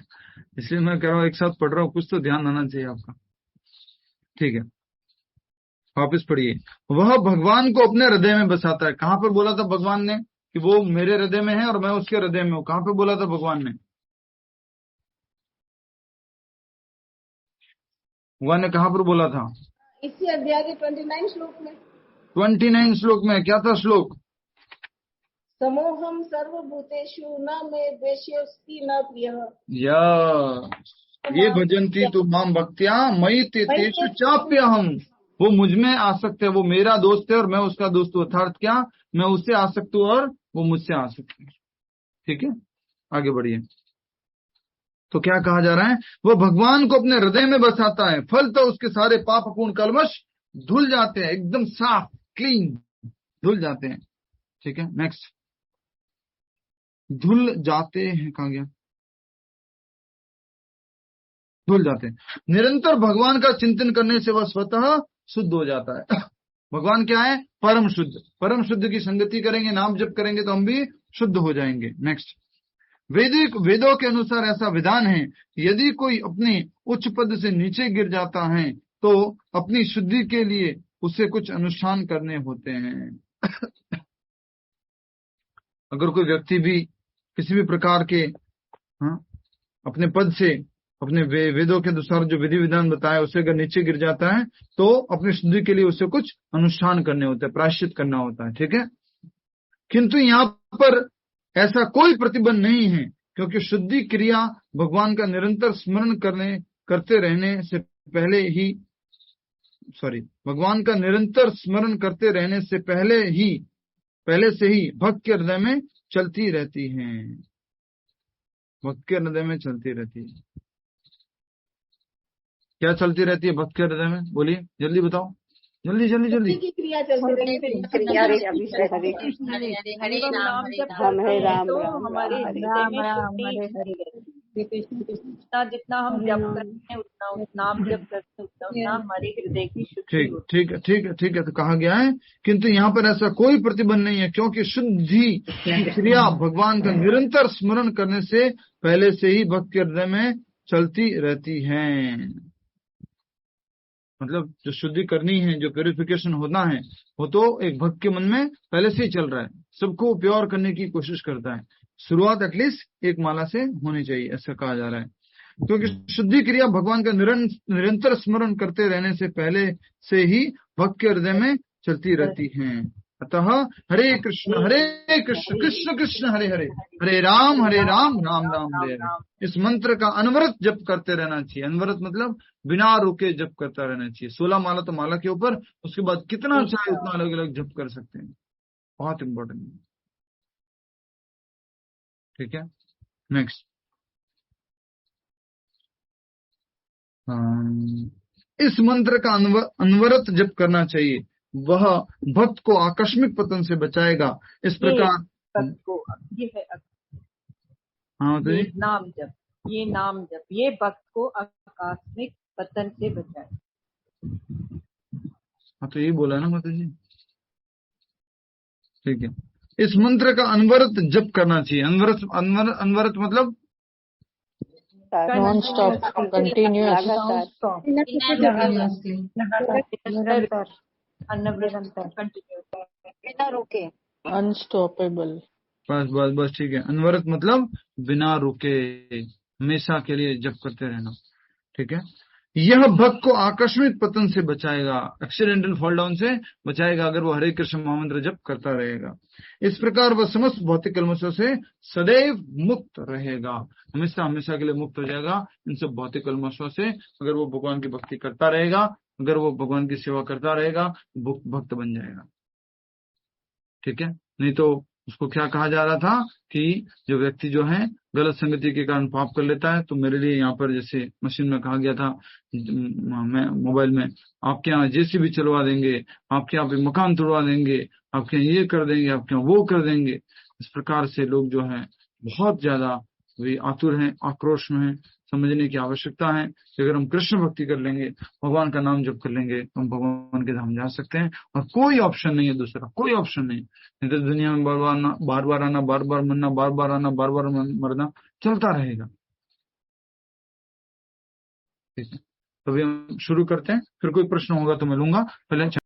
इसलिए मैं कह रहा हूँ एक साथ पढ़ रहा हूँ, कुछ तो ध्यान आना चाहिए आपका। ठीक है, वापस पढ़िए। वह भगवान को अपने हृदय में बसाता है। कहाँ पर बोला था भगवान ने कि वो मेरे हृदय में है और मैं उसके हृदय में हूँ? कहाँ पे बोला था भगवान ने? भगवान ने कहाँ पर बोला था? इसी अध्याय के 29 श्लोक में। 29 श्लोक में क्या था श्लोक? समोहम सर्वभूतेषु न मे द्वेष्योऽस्ति न प्रियः। ये भजन्ति तु माम भक्त्या मयि तेषु चाप्यहम्। वो मुझ में आसक्त है, वो मेरा दोस्त है और मैं उसका दोस्त हूँ। अर्थात क्या? मैं उससे आसक्त हूँ और वो मुझसे आसक्त है। ठीक है, आगे बढ़िए। तो क्या कहा जा रहा है? वो भगवान को अपने हृदय में बसाता है, फल तो उसके सारे पाप पूर्ण कलमश धुल जाते हैं, एकदम साफ क्लीन धुल जाते हैं। ठीक है, नेक्स्ट। धुल जाते हैं, कहा गया? धुल जाते हैं। निरंतर भगवान का चिंतन करने से वह स्वतः शुद्ध हो जाता है। भगवान क्या है? परम शुद्ध। परम शुद्ध की संगति करेंगे, नाम जप करेंगे तो हम भी शुद्ध हो जाएंगे। नेक्स्ट। वेदों के अनुसार ऐसा विधान है, यदि कोई अपने उच्च पद से नीचे गिर जाता है तो अपनी शुद्धि के लिए उसे कुछ अनुष्ठान करने होते हैं। अगर कोई व्यक्ति भी किसी भी प्रकार के अपने पद से, अपने वेदों के अनुसार जो विधि विधान बताया उसे अगर नीचे गिर जाता है तो अपनी शुद्धि के लिए उसे कुछ अनुष्ठान करने होते हैं, प्रायश्चित करना होता है। ठीक है, किंतु यहाँ पर ऐसा कोई प्रतिबंध नहीं है, क्योंकि शुद्धि क्रिया भगवान का निरंतर स्मरण करते रहने से पहले ही भगवान का निरंतर स्मरण करते रहने से पहले से ही भक्त के हृदय में चलती रहती हैं। भक्त के हृदय में चलती रहती है। क्या चलती रहती है भक्त के हृदय में? बोलिए, जल्दी बताओ, जल्दी जल्दी जल्दी। की क्रिया चलती रहती है। क्रिया रे अभिषेक हरे कृष्ण हरे हरे नाम जब हरे राम तो राम हमारे राम हृदय में शुद्धि जितना जितना हम जप करते हैं उतना नाम जप करते हैं उतना हमारे हृदय की शुद्धि होती ठीक है, ठीक है, ठीक है। तो कहा गया है, किंतु यहाँ पर ऐसा कोई प्रतिबंध नहीं है, क्योंकि शुद्धि की क्रिया भगवान का निरंतर स्मरण करने से पहले से ही भक्त के हृदय में चलती रहती है। मतलब जो शुद्धि करनी है, जो प्यूरिफिकेशन होना है, वो तो एक भक्त के मन में पहले से ही चल रहा है। सबको प्योर करने की कोशिश करता है। शुरुआत एटलीस्ट एक माला से होनी चाहिए, ऐसा कहा जा रहा है। क्योंकि शुद्धि क्रिया भगवान का निरंतर स्मरण करते रहने से पहले से ही भक्त के हृदय में चलती रहती हैं। अतः हरे कृष्ण कृष्ण कृष्ण हरे हरे, हरे राम राम राम हरे हरे, इस मंत्र का अनवरत जप करते रहना चाहिए। अनवरत मतलब बिना रुके जप करता रहना चाहिए। 16 माला तो माला के ऊपर, उसके बाद कितना चाहे उतना अलग अलग जप कर सकते हैं। बहुत इंपॉर्टेंट है। ठीक है, नेक्स्ट। इस मंत्र का अनवरत जप करना चाहिए, वह भक्त को आकस्मिक पतन से बचाएगा। इस प्रकार भक्त को ये है हाँ तो ये नाम जप ये भक्त को आकस्मिक पतन से बचाए। हाँ तो ये बोला ना माता जी। ठीक है, इस मंत्र का अनवरत जप करना चाहिए। अनवरत मतलब नॉन स्टॉप, कंटिन्यूअस, बिना रुके, अनस्टॉपेबल। बस ठीक है। अनवरत मतलब बिना रुके, हमेशा के लिए जप करते रहना। ठीक है, यह भक्त को आकस्मिक पतन से बचाएगा, एक्सीडेंटल फॉल डाउन से बचाएगा, अगर वो हरे कृष्ण महामंत्र जप करता रहेगा। इस प्रकार वह समस्त भौतिक कल्मशों से सदैव मुक्त रहेगा, हमेशा के लिए मुक्त हो जाएगा इन सब भौतिक कल्मशों से। अगर वो भगवान की भक्ति करता रहेगा, अगर वो भगवान की सेवा करता रहेगा, भक्त बन जाएगा। ठीक है, नहीं तो उसको क्या कहा जा रहा था कि जो व्यक्ति जो है गलत संगति के कारण पाप कर लेता है, तो मेरे लिए यहाँ पर जैसे मशीन में कहा गया था, मोबाइल में, आपके यहाँ जेसीबी चलवा देंगे, आपके यहाँ पे मकान तोड़वा देंगे, आपके यहाँ ये कर देंगे, आपके यहाँ वो कर देंगे। इस प्रकार से लोग जो है बहुत ज्यादा वे आतुर हैं, आक्रोश में हैं। समझने की आवश्यकता है कि अगर हम कृष्ण भक्ति कर लेंगे, भगवान का नाम जप कर लेंगे, तो हम भगवान के धाम जा सकते हैं, और कोई ऑप्शन नहीं है दूसरा, कोई ऑप्शन नहीं। नहीं तो दुनिया में बार बार आना, बार बार मरना, बार बार आना, बार बार मरना चलता रहेगा। ठीक है, तो अभी हम शुरू करते हैं, फिर कोई प्रश्न होगा तो मैं लूंगा। पहले